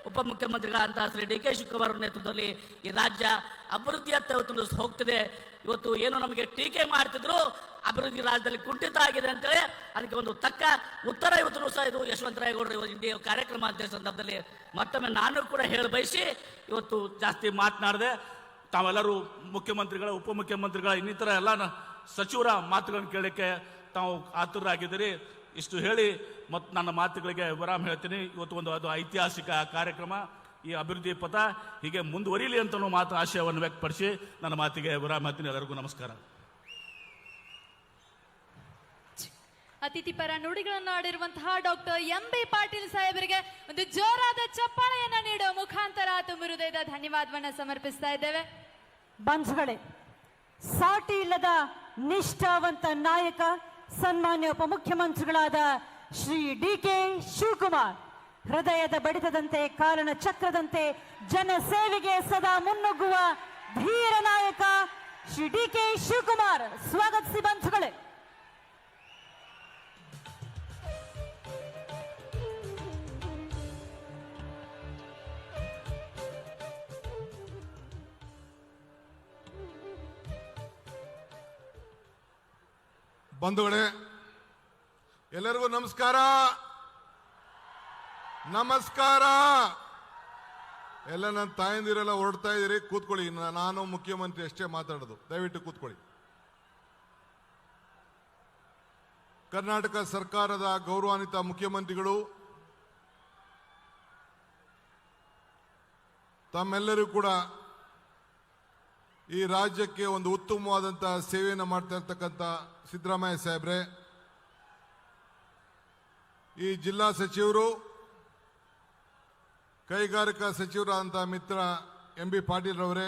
ಉಪಮುಖ್ಯಮಂತ್ರಿಗಳಂತಹ Shri D K Shivakumar ನೇತೃತ್ವದಲ್ಲಿ ಈ ರಾಜ್ಯ ಅಭಿವೃದ್ಧಿಯತ್ತ ಹೋಗ್ತಿದೆ. ಇವತ್ತು ಏನು ನಮಗೆ ಟೀಕೆ ಮಾಡ್ತಿದ್ರು, ಅಭಿವೃದ್ಧಿ ರಾಜ್ಯದಲ್ಲಿ ಕುಂಠಿತ ಆಗಿದೆ ಅಂತೇಳಿ ಅದಕ್ಕೆ ಒಂದು ತಕ್ಕ ಉತ್ತರ ಇವತ್ತು ಸಹ ಇದು ಯಶವಂತರಾಯಗೌಡರು ಇಂಡಿಯ ಕಾರ್ಯಕ್ರಮ ಅಂತ ಸಂದರ್ಭದಲ್ಲಿ ಮತ್ತೊಮ್ಮೆ ನಾನು ಕೂಡ ಹೇಳಿ ಬಯಸಿ ಇವತ್ತು ಜಾಸ್ತಿ ಮಾತನಾಡಿದೆ. ತಾವೆಲ್ಲರೂ ಮುಖ್ಯಮಂತ್ರಿಗಳ, ಉಪಮುಖ್ಯಮಂತ್ರಿಗಳ, ಇನ್ನಿತರ ಎಲ್ಲ ಸಚಿವರ ಮಾತುಗಳನ್ನು ಕೇಳಲಿಕ್ಕೆ ತಾವು ಆತುರರಾಗಿದ್ದೀರಿ. ಇಷ್ಟು ಹೇಳಿ ಮತ್ತು ನನ್ನ ಮಾತುಗಳಿಗೆ ವಿರಾಮ ಹೇಳ್ತೀನಿ. ಇವತ್ತು ಅದು ಐತಿಹಾಸಿಕ ಕಾರ್ಯಕ್ರಮ, ಈ ಅಭಿವೃದ್ಧಿ ಪಥ ಹೀಗೆ ಮುಂದುವರಿಯಲಿ ಅಂತ ಮಾತು ಆಶಯವನ್ನು ವ್ಯಕ್ತಪಡಿಸಿ ನನ್ನ ಮಾತಿಗೆ ವಿರಾಮ ಹೇಳ್ತೀನಿ. ಎಲ್ಲರಿಗೂ ನಮಸ್ಕಾರ. ಅತಿಥಿ ಪರ ನುಡಿಗಳನ್ನು ಆಡಿರುವಂತಹ ಡಾಕ್ಟರ್ ಎಂ.ಬಿ. ಪಾಟೀಲ್ ಸಾಹೇಬರಿಗೆ ಒಂದು ಜೋರಾದ ಚಪ್ಪಾಳೆಯನ್ನ ನೀಡುವ ಮುಖಾಂತರ ತುಂಬ ಹೃದಯದ ಧನ್ಯವಾದವನ್ನ ಸಮರ್ಪಿಸ್ತಾ ಇದ್ದೇವೆ. ಬಂಧುಗಳೇ, ಸಾಟಿ ಇಲ್ಲದ ನಿಷ್ಠಾವಂತ ನಾಯಕ ಸನ್ಮಾನ್ಯ ಉಪಮುಖ್ಯಮಂತ್ರಿಗಳಾದ ಶ್ರೀ ಡಿ ಕೆ ಶಿವಕುಮಾರ್ ಹೃದಯದ ಬಡಿತದಂತೆ, ಕಾರಣ ಚಕ್ರದಂತೆ ಜನ ಸೇವೆಗೆ ಸದಾ ಮುನ್ನುಗ್ಗುವ ಧೀರ ನಾಯಕ ಶ್ರೀ ಡಿ ಕೆ ಶಿವಕುಮಾರ್ ಸ್ವಾಗತಿಸಿ ಬಂಧುಗಳೇ. ಬಂಧುಗಳೇ, ಎಲ್ಲರಿಗೂ ನಮಸ್ಕಾರ. ನಮಸ್ಕಾರ. ಎಲ್ಲ ನನ್ನ ತಾಯಂದಿರೆಲ್ಲ ಹೊರಡ್ತಾ ಇದ್ದೀರಿ, ಕೂತ್ಕೊಳ್ಳಿ. ನಾನು ಮುಖ್ಯಮಂತ್ರಿ ಅಷ್ಟೇ ಮಾತಾಡೋದು, ದಯವಿಟ್ಟು ಕೂತ್ಕೊಳ್ಳಿ. ಕರ್ನಾಟಕ ಸರ್ಕಾರದ ಗೌರವಾನ್ವಿತ ಮುಖ್ಯಮಂತ್ರಿಗಳು, ತಮ್ಮೆಲ್ಲರೂ ಕೂಡ ಈ ರಾಜ್ಯಕ್ಕೆ ಒಂದು ಉತ್ತಮವಾದಂತಹ ಸೇವೆಯನ್ನು ಮಾಡ್ತಾ ಇರ್ತಕ್ಕಂಥ ಸಿದ್ದರಾಮಯ್ಯ ಸಾಹೇಬ್ರೆ, ಈ ಜಿಲ್ಲಾ ಸಚಿವರು, ಕೈಗಾರಿಕಾ ಸಚಿವರಾದಂಥ ಮಿತ್ರ ಎಂ.ಬಿ. ಪಾಟೀಲ್ ಅವರೇ,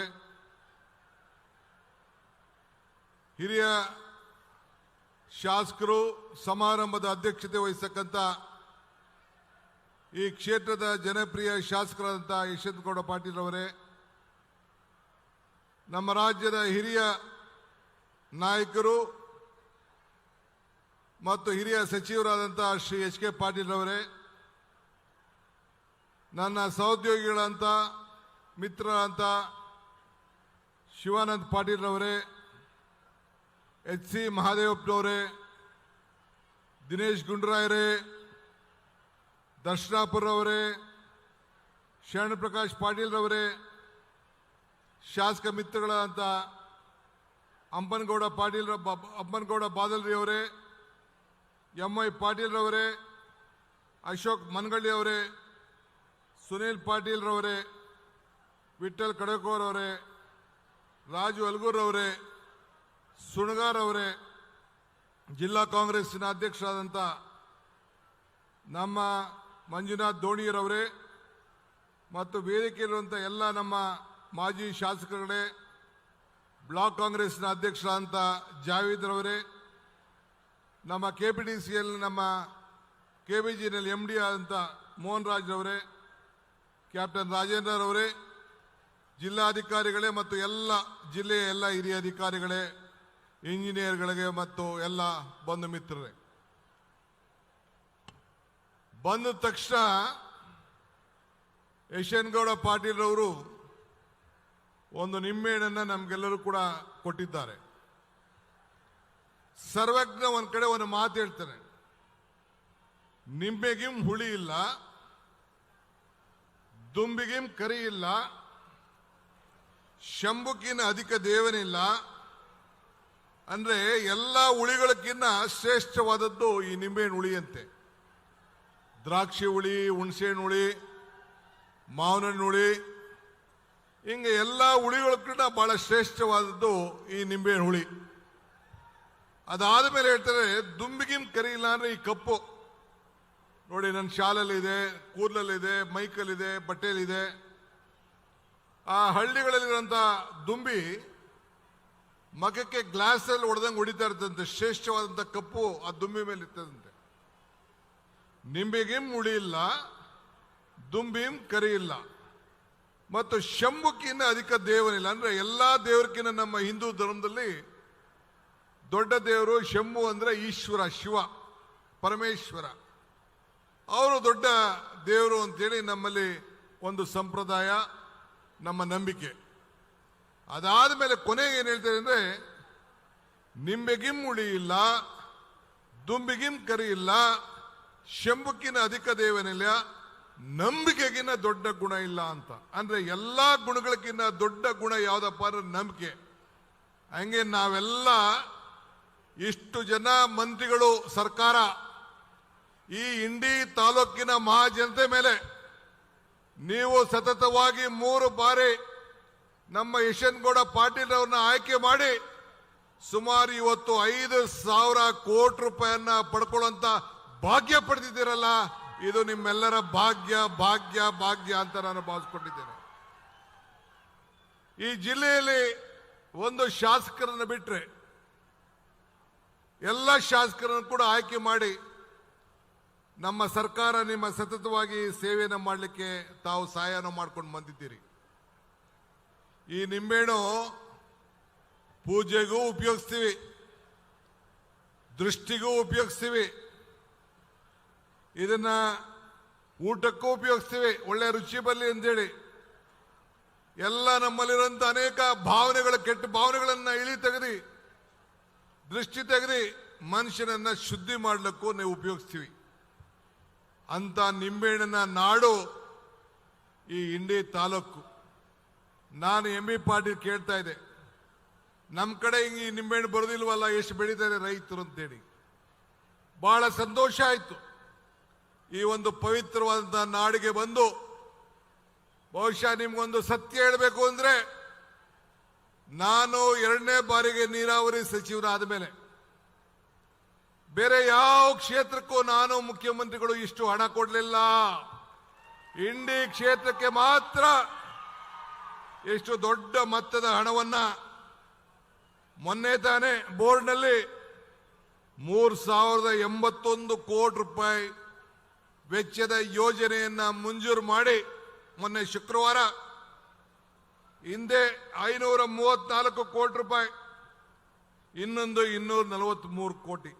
ಹಿರಿಯ ಶಾಸಕರು, ಸಮಾರಂಭದ ಅಧ್ಯಕ್ಷತೆ ವಹಿಸತಕ್ಕಂಥ ಈ ಕ್ಷೇತ್ರದ ಜನಪ್ರಿಯ ಶಾಸಕರಾದಂಥ ಯಶವಂತಗೌಡ ಪಾಟೀಲ್ ಅವರೇ, ನಮ್ಮ ರಾಜ್ಯದ ಹಿರಿಯ ನಾಯಕರು ಮತ್ತು ಹಿರಿಯ ಸಚಿವರಾದಂಥ ಶ್ರೀ ಎಚ್ ಕೆ ಪಾಟೀಲ್ ಅವರೇ, ನನ್ನ ಸಹೋದ್ಯೋಗಿಗಳಂತ ಮಿತ್ರರಂತ ಶಿವಾನಂದ ಪಾಟೀಲ್ ಅವರೇ, ಎಚ್ ಸಿ ಮಹಾದೇವಪ್ಪನವರೇ, ದಿನೇಶ್ ಗುಂಡೂರಾಯರೇ, ದರ್ಶನಾಪುರ ಅವರೇ, ಶರಣ ಪ್ರಕಾಶ್ ಪಾಟೀಲ್ ಅವರೇ, ಶಾಸಕ ಮಿತ್ರಗಳಂತ ಅಮ್ಮನಗೌಡ ಬಾದಲ್ರಿ ಅವರೇ, ಎಂ.ಐ. ಪಾಟೀಲ್ ಅವರೇ, ಅಶೋಕ್ ಮನಗಳ್ಳಿ ಅವರೇ, ಸುನೀಲ್ ಪಾಟೀಲ್ ರವರೇ, ವಿಠಲ್ ಕಡಕೋರ್ ಅವರೇ, ರಾಜು ಅಲ್ಗೂರ್ ಅವರೇ, ಸುಣಗಾರ್ ಅವರೇ, ಜಿಲ್ಲಾ ಕಾಂಗ್ರೆಸ್ಸಿನ ಅಧ್ಯಕ್ಷರಾದಂಥ ನಮ್ಮ ಮಂಜುನಾಥ್ ದೋಣಿಯರವರೇ ಮತ್ತು ವೇದಿಕೆಯಲ್ಲಿರುವಂಥ ಎಲ್ಲ ನಮ್ಮ ಮಾಜಿ ಶಾಸಕರುಗಳೇ, ಬ್ಲಾಕ್ ಕಾಂಗ್ರೆಸ್ನ ಅಧ್ಯಕ್ಷರಾದಂಥ ಜಾವೀದ್ ರವರೇ, ನಮ್ಮ KPTCL ನಮ್ಮ KBGನಲ್ಲಿ MD ಆದಂಥ ಮೋಹನ್ ರಾಜ್ ರವರೇ, ಕ್ಯಾಪ್ಟನ್ ರಾಜೇಂದ್ರ ಅವರೇ, ಜಿಲ್ಲಾಧಿಕಾರಿಗಳೇ ಮತ್ತು ಎಲ್ಲ ಜಿಲ್ಲೆಯ ಎಲ್ಲ ಹಿರಿಯ ಅಧಿಕಾರಿಗಳೇ, ಇಂಜಿನಿಯರ್ಗಳಿಗೆ ಮತ್ತು ಎಲ್ಲ ಬಂಧು ಮಿತ್ರರೇ, ಬಂದ ತಕ್ಷಣ ಯಶವಂತಗೌಡ ಪಾಟೀಲ್ ಅವರು ಒಂದು ನಿಂಬೆಹಣ್ಣನ್ನು ನಮಗೆಲ್ಲರೂ ಕೂಡ ಕೊಟ್ಟಿದ್ದಾರೆ. ಸರ್ವಜ್ಞ ಒಂದ್ ಕಡೆ ಒಂದು ಮಾತು ಹೇಳ್ತಾನೆ, ನಿಂಬೆಗಿಂ ಹುಳಿ ಇಲ್ಲ, ದುಂಬಿಗಿಂ ಕರಿ ಇಲ್ಲ, ಶಂಭುಕಿನ ಅಧಿಕ ದೇವನಿಲ್ಲ. ಅಂದ್ರೆ ಎಲ್ಲ ಹುಳಿಗಳಕ್ಕಿಂತ ಶ್ರೇಷ್ಠವಾದದ್ದು ಈ ನಿಂಬೆಹಣ್ಣು ಹುಳಿ ಅಂತೆ. ದ್ರಾಕ್ಷಿ ಹುಳಿ, ಹುಣಸೆಹಣ್ಣು ಹುಳಿ, ಮಾವಿನ ಹುಳಿ, ಹಿಂಗೆ ಎಲ್ಲ ಹುಳಿಗಳಕ್ಕಿಂತ ಬಹಳ ಶ್ರೇಷ್ಠವಾದದ್ದು ಈ ನಿಂಬೆಹಣ್ಣು ಹುಳಿ. ಅದಾದ ಮೇಲೆ ಹೇಳ್ತಾರೆ, ದುಂಬಿಗಿಂ ಕರಿ ಇಲ್ಲ ಅಂದ್ರೆ ಈ ಕಪ್ಪು ನೋಡಿ, ನನ್ನ ಶಾಲಲ್ಲಿದೆ, ಕೂದಲಲ್ಲಿದೆ, ಮೈಕಲ್ಲಿದೆ, ಬಟ್ಟೆಯಲ್ಲಿದೆ. ಆ ಹಳ್ಳಿಗಳಲ್ಲಿರುವಂತ ದುಂಬಿ ಮಗಕ್ಕೆ ಗ್ಲಾಸಲ್ಲಿ ಹೊಡೆದಂಗೆ ಹೊಡಿತಾ ಇರ್ತದಂತೆ. ಶ್ರೇಷ್ಠವಾದಂಥ ಕಪ್ಪು ಆ ದುಂಬಿ ಮೇಲೆ ಇರ್ತದಂತೆ. ನಿಂಬೆಗಿಂ ಹುಳಿ ಇಲ್ಲ, ದುಂಬಿಂ ಕರಿ ಇಲ್ಲ, ಮತ್ತು ಶಂಭುಕಿನ್ನ ಅಧಿಕ ದೇವನಿಲ್ಲ. ಅಂದ್ರೆ ಎಲ್ಲಾ ದೇವರಿಗಿಂತ ನಮ್ಮ ಹಿಂದೂ ಧರ್ಮದಲ್ಲಿ ದೊಡ್ಡ ದೇವರು ಶಂಭು ಅಂದ್ರೆ ಈಶ್ವರ, ಶಿವ, ಪರಮೇಶ್ವರ. ಅವರು ದೊಡ್ಡ ದೇವರು ಅಂತೇಳಿ ನಮ್ಮಲ್ಲಿ ಒಂದು ಸಂಪ್ರದಾಯ, ನಮ್ಮ ನಂಬಿಕೆ. ಅದಾದ ಮೇಲೆ ಕೊನೆಗೆ ಏನು ಹೇಳ್ತಾರೆ ಅಂದರೆ, ನಿಂಬೆಗಿಂ ಉಳಿ ಇಲ್ಲ, ದುಂಬಿಗಿಂ ಕರಿ ಇಲ್ಲ, ಶಂಭುಕಿನ ಅಧಿಕ ದೇವನಿಲ್ಲ, ನಂಬಿಕೆಗಿನ್ನ ದೊಡ್ಡ ಗುಣ ಇಲ್ಲ ಅಂತ. ಅಂದ್ರೆ ಎಲ್ಲಾ ಗುಣಗಳಕ್ಕಿಂತ ದೊಡ್ಡ ಗುಣ ಯಾವ್ದಪ್ಪ ಅಂದ್ರೆ ನಂಬಿಕೆ. ಹಂಗೆ ನಾವೆಲ್ಲ ಇಷ್ಟು ಜನ ಮಂತ್ರಿಗಳು, ಸರ್ಕಾರ, ಈ ಇಂಡಿ ತಾಲೂಕಿನ ಮಹಾಜನತೆ ಮೇಲೆ ನೀವು ಸತತವಾಗಿ 3 ಬಾರಿ ನಮ್ಮ ಯಶವಂತಗೌಡ ಪಾಟೀಲ್ ಅವ್ರನ್ನ ಆಯ್ಕೆ ಮಾಡಿ ಸುಮಾರು ಇವತ್ತು 5,000 ಕೋಟಿ ರೂಪಾಯಿಯನ್ನ ಪಡ್ಕೊಳ್ಳುವಂತ ಭಾಗ್ಯ ಪಡೆದಿದ್ದೀರಲ್ಲ, ಇದು ನಿಮ್ಮೆಲ್ಲರ ಭಾಗ್ಯ ಭಾಗ್ಯ ಭಾಗ್ಯ ಅಂತ ನಾನು ಭಾವಿಸ್ಕೊಂಡಿದ್ದೇನೆ. ಈ ಜಿಲ್ಲೆಯಲ್ಲಿ ಒಂದು ಶಾಸಕರನ್ನು ಬಿಟ್ರೆ ಎಲ್ಲ ಶಾಸಕರನ್ನು ಕೂಡ ಆಯ್ಕೆ ಮಾಡಿ ನಮ್ಮ ಸರ್ಕಾರ ನಿಮ್ಮ ಸತತವಾಗಿ ಸೇವೆಯನ್ನು ಮಾಡಲಿಕ್ಕೆ ತಾವು ಸಹಾಯನ ಮಾಡ್ಕೊಂಡು ಬಂದಿದ್ದೀರಿ. ಈ ನಿಂಬೆಹಣ್ಣು ಪೂಜೆಗೂ ಉಪಯೋಗಿಸ್ತೀವಿ, ದೃಷ್ಟಿಗೂ ಉಪಯೋಗಿಸ್ತೀವಿ, ಇದನ್ನ ಊಟಕ್ಕೂ ಉಪಯೋಗಿಸ್ತೀವಿ, ಒಳ್ಳೆ ರುಚಿ ಬರಲಿ ಅಂತೇಳಿ. ಎಲ್ಲ ನಮ್ಮಲ್ಲಿರುವಂತ ಅನೇಕ ಭಾವನೆಗಳ, ಕೆಟ್ಟ ಭಾವನೆಗಳನ್ನ ಇಳಿ ತೆಗೆದು, ದೃಷ್ಟಿ ತೆಗೆದು ಮನುಷ್ಯನನ್ನ ಶುದ್ಧಿ ಮಾಡಲಿಕ್ಕೂ ನಾವು ಉಪಯೋಗಿಸ್ತೀವಿ. ಅಂತ ನಿಂಬೆಹಣ್ಣಿನ ನಾಡು ಈ ಇಂಡಿ ತಾಲೂಕು. ನಾನು ಎಂ.ಬಿ. ಪಾಟೀಲ್ ಕೇಳ್ತಾ ಇದ್ದೆ, ನಮ್ಮ ಕಡೆ ಹಿಂಗೆ ಈ ನಿಂಬೆಹಣ್ಣು ಬರೋದಿಲ್ವಲ್ಲ, ಎಷ್ಟು ಬೆಳೀತಾರೆ ರೈತರು ಅಂತೇಳಿ. ಬಹಳ ಸಂತೋಷ ಆಯ್ತು. ಈ ಒಂದು ಪವಿತ್ರವಾದಂತಹ ನಾಡಿಗೆ ಬಂದು, ಬಹುಶಃ ನಿಮ್ಗೊಂದು ಸತ್ಯ ಹೇಳಬೇಕು ಅಂದ್ರೆ, ನಾನು 2ನೇ ಬಾರಿಗೆ ನೀರಾವರಿ ಸಚಿವರಾದ ಮೇಲೆ ಬೇರೆ ಯಾವ ಕ್ಷೇತ್ರಕ್ಕೂ ನಾನು ಮುಖ್ಯಮಂತ್ರಿಗಳು ಇಷ್ಟು ಹಣ ಕೊಡಲಿಲ್ಲ. ಇಂಡಿ ಕ್ಷೇತ್ರಕ್ಕೆ ಮಾತ್ರ ಎಷ್ಟು ದೊಡ್ಡ ಮೊತ್ತದ ಹಣವನ್ನ ಮೊನ್ನೆ ತಾನೇ ಬೋರ್ಡ್ನಲ್ಲಿ 3,081 ಕೋಟಿ ರೂಪಾಯಿ ವೆಚ್ಚದ ಯೋಜನೆಯನ್ನ ಮಂಜೂರು ಮಾಡಿ ಮೊನ್ನೆ ಶುಕ್ರವಾರ, ಹಿಂದೆ 534 ಕೋಟಿ ರೂಪಾಯಿ, ಇನ್ನೊಂದು 243 ಕೋಟಿ,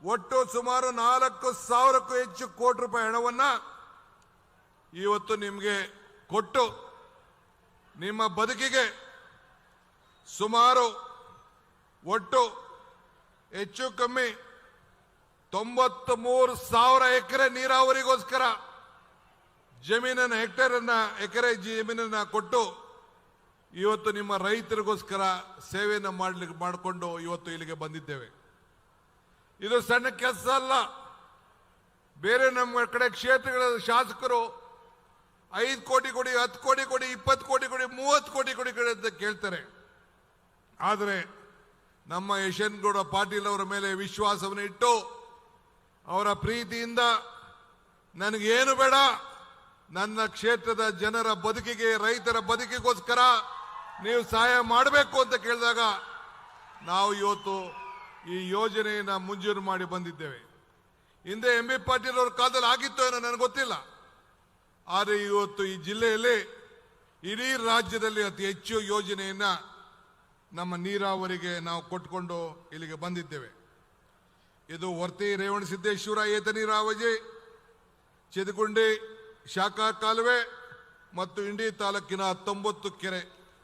ಒಟ್ಟು ಸುಮಾರು 4,000ಕ್ಕೂ ಹೆಚ್ಚು ಕೋಟಿ ರೂಪಾಯಿ ಹಣವನ್ನ ಇವತ್ತು ನಿಮಗೆ ಕೊಟ್ಟು ನಿಮ್ಮ ಬದುಕಿಗೆ ಸುಮಾರು ಒಟ್ಟು ಹೆಚ್ಚು ಕಮ್ಮಿ 93,000 ಎಕರೆ ನೀರಾವರಿಗೋಸ್ಕರ ಜಮೀನನ್ನ, ಎಕರೆ ಜಮೀನನ್ನ ಕೊಟ್ಟು ಇವತ್ತು ನಿಮ್ಮ ರೈತರಿಗೋಸ್ಕರ ಸೇವೆಯನ್ನು ಮಾಡಿಕೊಂಡು ಇವತ್ತು ಇಲ್ಲಿಗೆ ಬಂದಿದ್ದೇವೆ. ಇದು ಸಣ್ಣ ಕೆಲಸ ಅಲ್ಲ. ಬೇರೆ ನಮ್ಮ ಕಡೆ ಕ್ಷೇತ್ರಗಳ ಶಾಸಕರು 5 ಕೋಟಿ ಕೊಡಿ, 10 ಕೋಟಿ ಕೊಡಿ, 20 ಕೋಟಿ ಕೊಡಿ, 30 ಕೋಟಿ ಕೊಡಿ ಅಂತ ಕೇಳ್ತಾರೆ. ಆದರೆ ನಮ್ಮ ಯಶವಂತಗೌಡ ಪಾಟೀಲ್ ಅವರ ಮೇಲೆ ವಿಶ್ವಾಸವನ್ನು ಇಟ್ಟು, ಅವರ ಪ್ರೀತಿಯಿಂದ ನನಗೇನು ಬೇಡ, ನನ್ನ ಕ್ಷೇತ್ರದ ಜನರ ಬದುಕಿಗೆ, ರೈತರ ಬದುಕಿಗೋಸ್ಕರ ನೀವು ಸಹಾಯ ಮಾಡಬೇಕು ಅಂತ ಕೇಳಿದಾಗ ನಾವು ಇವತ್ತು ಈ ಯೋಜನೆಯನ್ನ ಮಂಜೂರು ಮಾಡಿ ಬಂದಿದ್ದೇವೆ. ಹಿಂದೆ ಎಂ.ಬಿ. ಪಾಟೀಲ್ ಅವರ ಕಾಲದಲ್ಲಿ ಆಗಿತ್ತು ಏನೋ ನನಗೆ ಗೊತ್ತಿಲ್ಲ. ಆದರೆ ಇವತ್ತು ಈ ಜಿಲ್ಲೆಯಲ್ಲಿ, ಇಡೀ ರಾಜ್ಯದಲ್ಲಿ ಅತಿ ಹೆಚ್ಚು ಯೋಜನೆಯನ್ನ ನಮ್ಮ ನೀರಾವರಿಗೆ ನಾವು ಕೊಟ್ಕೊಂಡು ಇಲ್ಲಿಗೆ ಬಂದಿದ್ದೇವೆ. ಇದು ವರ್ತಿ ರೇವಣಸಿದ್ದೇಶ್ವರ ಏತ ನೀರಾವರಿ, ಚಿದಗುಂಡಿ ಶಾಖಾ ಕಾಲುವೆ ಮತ್ತು ಇಂಡಿ ತಾಲೂಕಿನ 19 ಕೆರೆ,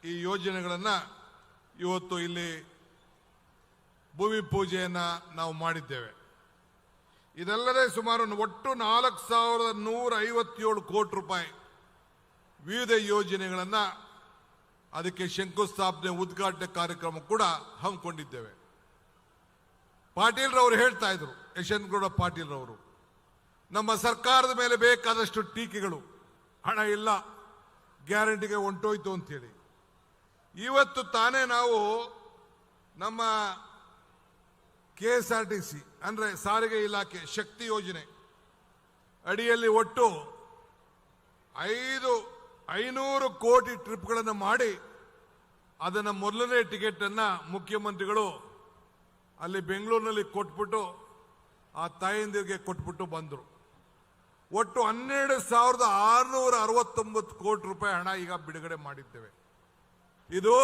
ಈ ಯೋಜನೆಗಳನ್ನ ಇವತ್ತು ಇಲ್ಲಿ ಭೂಮಿ ಪೂಜೆಯನ್ನ ನಾವು ಮಾಡಿದ್ದೇವೆ. ಇದಲ್ಲದೆ ಸುಮಾರು ಒಟ್ಟು 4,157 ಕೋಟಿ ರೂಪಾಯಿ ವಿವಿಧ ಯೋಜನೆಗಳನ್ನ, ಅದಕ್ಕೆ ಶಂಕುಸ್ಥಾಪನೆ, ಉದ್ಘಾಟನೆ ಕಾರ್ಯಕ್ರಮ ಕೂಡ ಹಮ್ಮಿಕೊಂಡಿದ್ದೇವೆ. ಪಾಟೀಲ್ ರವರು ಹೇಳ್ತಾ ಇದ್ರು, ಯಶವಂತಗೌಡ ಪಾಟೀಲ್ ರವರು, ನಮ್ಮ ಸರ್ಕಾರದ ಮೇಲೆ ಬೇಕಾದಷ್ಟು ಟೀಕೆಗಳು, ಹಣ ಇಲ್ಲ, ಗ್ಯಾರಂಟಿಗೆ ಹೊಂಟೋಯ್ತು ಅಂತೇಳಿ. ಇವತ್ತು ತಾನೇ ನಾವು ನಮ್ಮ KSRTC ಅಂದ್ರೆ ಸಾರಿಗೆ ಇಲಾಖೆ ಶಕ್ತಿ ಯೋಜನೆ ಅಡಿಯಲ್ಲಿ ಒಟ್ಟು 500 ಕೋಟಿ ಟ್ರಿಪ್ಗಳನ್ನು ಮಾಡಿ, ಅದನ್ನ ಮೊದಲನೇ ಟಿಕೆಟ್ ಅನ್ನ ಮುಖ್ಯಮಂತ್ರಿಗಳು ಅಲ್ಲಿ ಬೆಂಗಳೂರಿನಲ್ಲಿ ಕೊಟ್ಬಿಟ್ಟು ಆ ತಾಯಂದಿರಿಗೆ ಕೊಟ್ಬಿಟ್ಟು ಬಂದರು. ಒಟ್ಟು 12,669 ಕೋಟಿ ರೂಪಾಯಿ ಹಣ ಈಗ ಬಿಡುಗಡೆ ಮಾಡಿದ್ದೇವೆ. ಇದು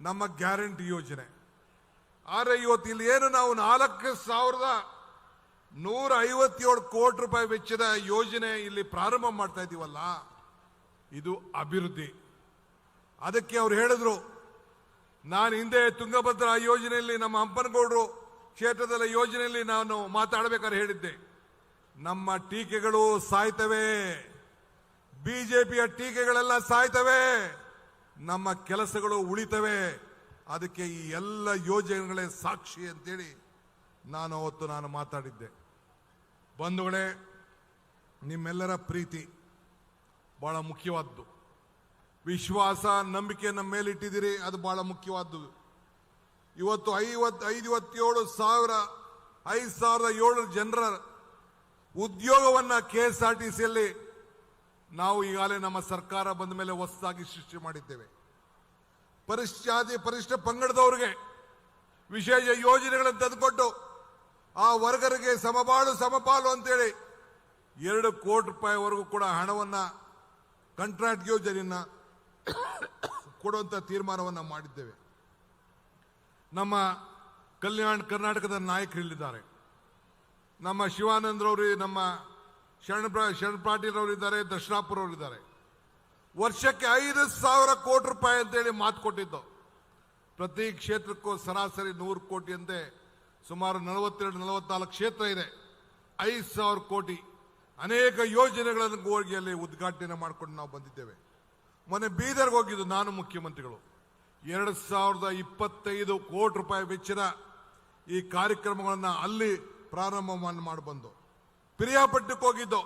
ನಮ್ಮ ಗ್ಯಾರಂಟಿ ಯೋಜನೆ. ಆದರೆ ಇವತ್ತು ಇಲ್ಲಿ ಏನು ನಾವು 4,000 157 ಕೋಟಿ ರೂಪಾಯಿ ವೆಚ್ಚದ ಯೋಜನೆ ಇಲ್ಲಿ ಪ್ರಾರಂಭ ಮಾಡ್ತಾ ಇದ್ದೀವಲ್ಲ, ಇದು ಅಭಿವೃದ್ಧಿ. ಅದಕ್ಕೆ ಅವ್ರು ಹೇಳಿದ್ರು, ನಾನು ಹಿಂದೆ ತುಂಗಭದ್ರಾ ಯೋಜನೆಯಲ್ಲಿ ನಮ್ಮ ಹಂಪನಗೌಡರು ಕ್ಷೇತ್ರದ ಯೋಜನೆಯಲ್ಲಿ ನಾನು ಮಾತಾಡಬೇಕಾದ್ರೆ ಹೇಳಿದ್ದೆ, ನಮ್ಮ ಟೀಕೆಗಳು ಸಾಯ್ತವೆ, ಬಿಜೆಪಿಯ ಟೀಕೆಗಳೆಲ್ಲ ಸಾಯ್ತವೆ, ನಮ್ಮ ಕೆಲಸಗಳು ಉಳಿತವೆ. ಅದಕ್ಕೆ ಈ ಎಲ್ಲ ಯೋಜನೆಗಳೇ ಸಾಕ್ಷಿ ಅಂತೇಳಿ ನಾನು ಮಾತಾಡಿದ್ದೆ. ಬಂಧುಗಳೇ, ನಿಮ್ಮೆಲ್ಲರ ಪ್ರೀತಿ ಬಹಳ ಮುಖ್ಯವಾದ್ದು. ವಿಶ್ವಾಸ, ನಂಬಿಕೆ ನಮ್ಮ ಮೇಲೆ ಇಟ್ಟಿದ್ದೀರಿ, ಅದು ಬಹಳ ಮುಖ್ಯವಾದ್ದು. ಇವತ್ತು 5,700 ಜನರ ಉದ್ಯೋಗವನ್ನ KSRTCಯಲ್ಲಿ ನಾವು ಈಗಾಗಲೇ ನಮ್ಮ ಸರ್ಕಾರ ಬಂದ ಮೇಲೆ ಹೊಸದಾಗಿ ಸೃಷ್ಟಿ ಮಾಡಿದ್ದೇವೆ. ಪರಿಶಾದಿ ಪರಿಷ್ಠ ಪಂಗಡದವರಿಗೆ ವಿಶೇಷ ಯೋಜನೆಗಳನ್ನು ತಂದುಕೊಟ್ಟು ಆ ವರ್ಗರಿಗೆ ಸಮಬಾಳು ಸಮಪಾಲು ಅಂತೇಳಿ 2 ಕೋಟಿ ರೂಪಾಯಿವರೆಗೂ ಕೂಡ ಹಣವನ್ನ ಕಾಂಟ್ರಾಕ್ಟ್ ಯೋಜನೆಯನ್ನ ಕೊಡುವಂತ ತೀರ್ಮಾನವನ್ನ ಮಾಡಿದ್ದೇವೆ. ನಮ್ಮ ಕಲ್ಯಾಣ ಕರ್ನಾಟಕದ ನಾಯಕರಿಲ್ಲಿದ್ದಾರೆ. ನಮ್ಮ ಶಿವಾನಂದ್ರವರು, ನಮ್ಮ ಶರಣ್ ಪಾಟೀಲ್ ಅವರಿದ್ದಾರೆ, ದರ್ಶನಾಪುರ ಅವರಿದ್ದಾರೆ. ವರ್ಷಕ್ಕೆ 5,000 ಕೋಟಿ ರೂಪಾಯಿ ಅಂತೇಳಿ ಮಾತು ಕೊಟ್ಟಿದ್ದು. ಪ್ರತಿ ಕ್ಷೇತ್ರಕ್ಕೂ ಸರಾಸರಿ 100 ಕೋಟಿ ಅಂತೆ, ಸುಮಾರು 42-44 ಕ್ಷೇತ್ರ ಇದೆ. 5,000 ಕೋಟಿ ಅನೇಕ ಯೋಜನೆಗಳನ್ನು ಹೋಗಿ ಅಲ್ಲಿ ಉದ್ಘಾಟನೆ ಮಾಡಿಕೊಂಡು ನಾವು ಬಂದಿದ್ದೇವೆ. ಮೊನ್ನೆ ಬೀದರ್ಗೆ ಹೋಗಿದ್ದು ನಾನು, ಮುಖ್ಯಮಂತ್ರಿಗಳು 2,025 ಕೋಟಿ ರೂಪಾಯಿ ವೆಚ್ಚದ ಈ ಕಾರ್ಯಕ್ರಮಗಳನ್ನು ಅಲ್ಲಿ ಪ್ರಾರಂಭ ಮಾಡಿ ಬಂದು, ಪಿರಿಯಾಪಟ್ಟಣಕ್ಕೆ ಹೋಗಿದ್ದು,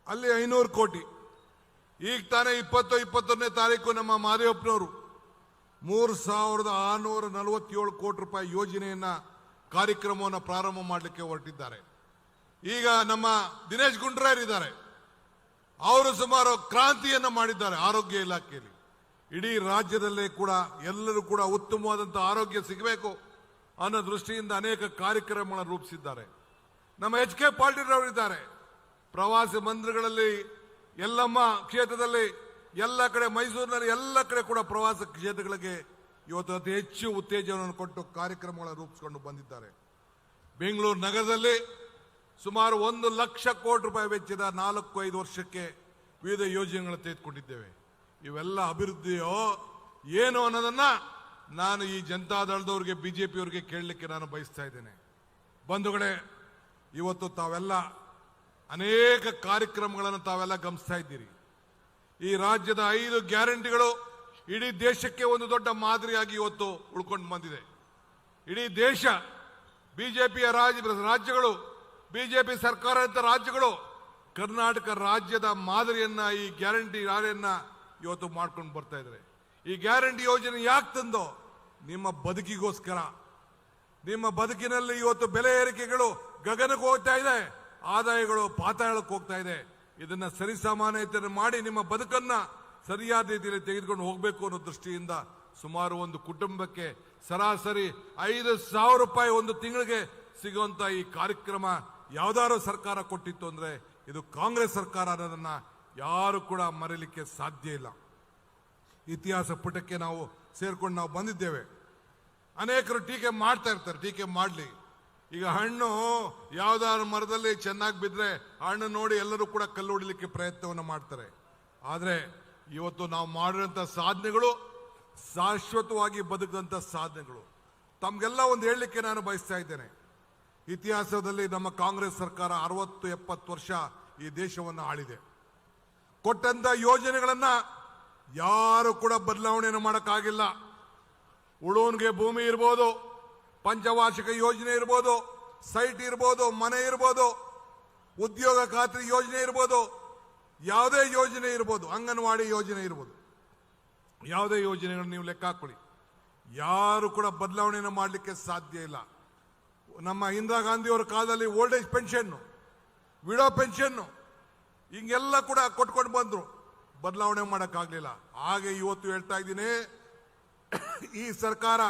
ಅಲ್ಲಿ 500 ಕೋಟಿ. ಈಗ ತಾನೇ 20-21ನೇ ತಾರೀಕು ನಮ್ಮ ಮಾದೇವಪ್ಪನವರು 3,647 ಕೋಟಿ ರೂಪಾಯಿ ಯೋಜನೆಯನ್ನ ಕಾರ್ಯಕ್ರಮವನ್ನು ಪ್ರಾರಂಭ ಮಾಡಲಿಕ್ಕೆ ಹೊರಟಿದ್ದಾರೆ. ಈಗ ನಮ್ಮ ದಿನೇಶ್ ಗುಂಡೂರಾವ್ ಅವರು ಸುಮಾರು ಕ್ರಾಂತಿಯನ್ನ ಮಾಡಿದ್ದಾರೆ ಆರೋಗ್ಯ ಇಲಾಖೆಯಲ್ಲಿ. ಇಡೀ ರಾಜ್ಯದಲ್ಲೇ ಕೂಡ ಎಲ್ಲರೂ ಕೂಡ ಉತ್ತಮವಾದಂತಹ ಆರೋಗ್ಯ ಸಿಗಬೇಕು ಅನ್ನೋ ದೃಷ್ಟಿಯಿಂದ ಅನೇಕ ಕಾರ್ಯಕ್ರಮಗಳನ್ನು ರೂಪಿಸಿದ್ದಾರೆ. ನಮ್ಮ HK ಪಾಟೀಲ್ ಅವರಿದ್ದಾರೆ. ಪ್ರವಾಸಿ ಮಂದಿರಗಳಲ್ಲಿ, ಎಲ್ಲಮ್ಮ ಕ್ಷೇತ್ರದಲ್ಲಿ, ಎಲ್ಲ ಕಡೆ, ಮೈಸೂರಿನಲ್ಲಿ ಎಲ್ಲ ಕಡೆ ಕೂಡ ಪ್ರವಾಸ ಕ್ಷೇತ್ರಗಳಿಗೆ ಇವತ್ತು ಅತಿ ಹೆಚ್ಚು ಉತ್ತೇಜನವನ್ನು ಕೊಟ್ಟು ಕಾರ್ಯಕ್ರಮಗಳನ್ನು ರೂಪಿಸಿಕೊಂಡು ಬಂದಿದ್ದಾರೆ. ಬೆಂಗಳೂರು ನಗರದಲ್ಲಿ ಸುಮಾರು 1 ಲಕ್ಷ ಕೋಟಿ ರೂಪಾಯಿ ವೆಚ್ಚದ 4-5 ವರ್ಷಕ್ಕೆ ವಿವಿಧ ಯೋಜನೆಗಳನ್ನು ತೆಗೆದುಕೊಂಡಿದ್ದೇವೆ. ಇವೆಲ್ಲ ಅಭಿವೃದ್ಧಿಯೋ ಏನು ಅನ್ನೋದನ್ನ ನಾನು ಈ ಜನತಾದಳದವರಿಗೆ, ಬಿಜೆಪಿಯವರಿಗೆ ಕೇಳಲಿಕ್ಕೆ ನಾನು ಬಯಸ್ತಾ ಇದ್ದೇನೆ. ಬಂಧುಗಳೇ, ಇವತ್ತು ತಾವೆಲ್ಲ ಅನೇಕ ಕಾರ್ಯಕ್ರಮಗಳನ್ನು ತಾವೆಲ್ಲ ಗಮನಿಸ್ತಾ ಇದ್ದೀರಿ. ಈ ರಾಜ್ಯದ 5 ಗ್ಯಾರಂಟಿಗಳು ಇಡೀ ದೇಶಕ್ಕೆ ಒಂದು ದೊಡ್ಡ ಮಾದರಿಯಾಗಿ ಇವತ್ತು ಉಳ್ಕೊಂಡು ಬಂದಿದೆ. ಇಡೀ ದೇಶ, ಬಿಜೆಪಿಯ ರಾಜ್ಯಗಳು, ಬಿಜೆಪಿ ಸರ್ಕಾರದ ರಾಜ್ಯಗಳು ಕರ್ನಾಟಕ ರಾಜ್ಯದ ಮಾದರಿಯನ್ನ, ಈ ಗ್ಯಾರಂಟಿ ಯಾರನ್ನ ಇವತ್ತು ಮಾಡ್ಕೊಂಡು ಬರ್ತಾ ಇದ್ದಾರೆ. ಈ ಗ್ಯಾರಂಟಿ ಯೋಜನೆ ಯಾಕೆ ತಂದೋ? ನಿಮ್ಮ ಬದುಕಿಗೋಸ್ಕರ. ನಿಮ್ಮ ಬದುಕಿನಲ್ಲಿ ಇವತ್ತು ಬೆಲೆ ಏರಿಕೆಗಳು ಗಗನಕ್ಕೆ ಹೋಗ್ತಾ ಇದೆ, ಆದಾಯಗಳು ಪಾತಾಳಕ್ಕೆ ಹೋಗ್ತಾ ಇದೆ. ಇದನ್ನ ಸರಿಸಮಾನತೆ ಮಾಡಿ ನಿಮ್ಮ ಬದುಕನ್ನ ಸರಿಯಾದ ರೀತಿಯಲ್ಲಿ ತೆಗೆದುಕೊಂಡು ಹೋಗಬೇಕು ಅನ್ನೋ ದೃಷ್ಟಿಯಿಂದ ಸುಮಾರು ಒಂದು ಕುಟುಂಬಕ್ಕೆ ಸರಾಸರಿ 5,000 ರೂಪಾಯಿ ಒಂದು ತಿಂಗಳಿಗೆ ಸಿಗುವಂತ ಈ ಕಾರ್ಯಕ್ರಮ ಯಾವ್ದಾದ್ರು ಸರ್ಕಾರ ಕೊಟ್ಟಿತ್ತು ಅಂದ್ರೆ ಇದು ಕಾಂಗ್ರೆಸ್ ಸರ್ಕಾರ ಅನ್ನೋದನ್ನ ಯಾರು ಕೂಡ ಮರೀಲಿಕ್ಕೆ ಸಾಧ್ಯ ಇಲ್ಲ. ಇತಿಹಾಸ ಪುಟಕ್ಕೆ ನಾವು ಸೇರ್ಕೊಂಡು ನಾವು ಬಂದಿದ್ದೇವೆ. ಅನೇಕರು ಟೀಕೆ ಮಾಡ್ತಾ ಇರ್ತಾರೆ, ಟೀಕೆ ಮಾಡಲಿ. ಈಗ ಹಣ್ಣು ಯಾವ್ದಾದ್ರು ಮರದಲ್ಲಿ ಚೆನ್ನಾಗಿ ಬಿದ್ರೆ ಹಣ್ಣು ನೋಡಿ ಎಲ್ಲರೂ ಕೂಡ ಕಲ್ಲು ಹೊಡಿಲಿಕ್ಕೆ ಪ್ರಯತ್ನವನ್ನು ಮಾಡ್ತಾರೆ. ಆದರೆ ಇವತ್ತು ನಾವು ಮಾಡಿರೋಂಥ ಸಾಧನೆಗಳು ಶಾಶ್ವತವಾಗಿ ಬದುಕಂತ ಸಾಧನೆಗಳು. ತಮ್ಗೆಲ್ಲ ಒಂದು ಹೇಳಲಿಕ್ಕೆ ನಾನು ಬಯಸ್ತಾ ಇದ್ದೇನೆ. ಇತಿಹಾಸದಲ್ಲಿ ನಮ್ಮ ಕಾಂಗ್ರೆಸ್ ಸರ್ಕಾರ 60-70 ವರ್ಷ ಈ ದೇಶವನ್ನು ಆಳಿದೆ. ಕೊಟ್ಟಂತ ಯೋಜನೆಗಳನ್ನ ಯಾರು ಕೂಡ ಬದಲಾವಣೆಯನ್ನು ಮಾಡೋಕ್ಕಾಗಿಲ್ಲ. ಉಳೋನ್ಗೆ ಭೂಮಿ ಇರ್ಬೋದು, ಪಂಚವಾರ್ಷಿಕ ಯೋಜನೆ ಇರ್ಬೋದು, ಸೈಟ್ ಇರ್ಬೋದು, ಮನೆ ಇರ್ಬೋದು, ಉದ್ಯೋಗ ಖಾತ್ರಿ ಯೋಜನೆ ಇರ್ಬೋದು, ಯಾವುದೇ ಯೋಜನೆ ಇರ್ಬೋದು, ಅಂಗನವಾಡಿ ಯೋಜನೆ ಇರ್ಬೋದು, ಯಾವುದೇ ಯೋಜನೆಗಳನ್ನು ನೀವು ಲೆಕ್ಕ ಹಾಕೊಳ್ಳಿ, ಯಾರು ಕೂಡ ಬದಲಾವಣೆಯನ್ನು ಮಾಡಲಿಕ್ಕೆ ಸಾಧ್ಯ ಇಲ್ಲ. ನಮ್ಮ ಇಂದಿರಾ ಗಾಂಧಿಯವರ ಕಾಲದಲ್ಲಿ old age pension, widow pension ಹಿಂಗೆಲ್ಲ ಕೂಡ ಕೊಟ್ಕೊಂಡು ಬಂದ್ರು, ಬದಲಾವಣೆ ಮಾಡೋಕ್ಕಾಗಲಿಲ್ಲ. ಹಾಗೆ ಇವತ್ತು ಹೇಳ್ತಾ ಇದ್ದೀನಿ, ಈ ಸರ್ಕಾರ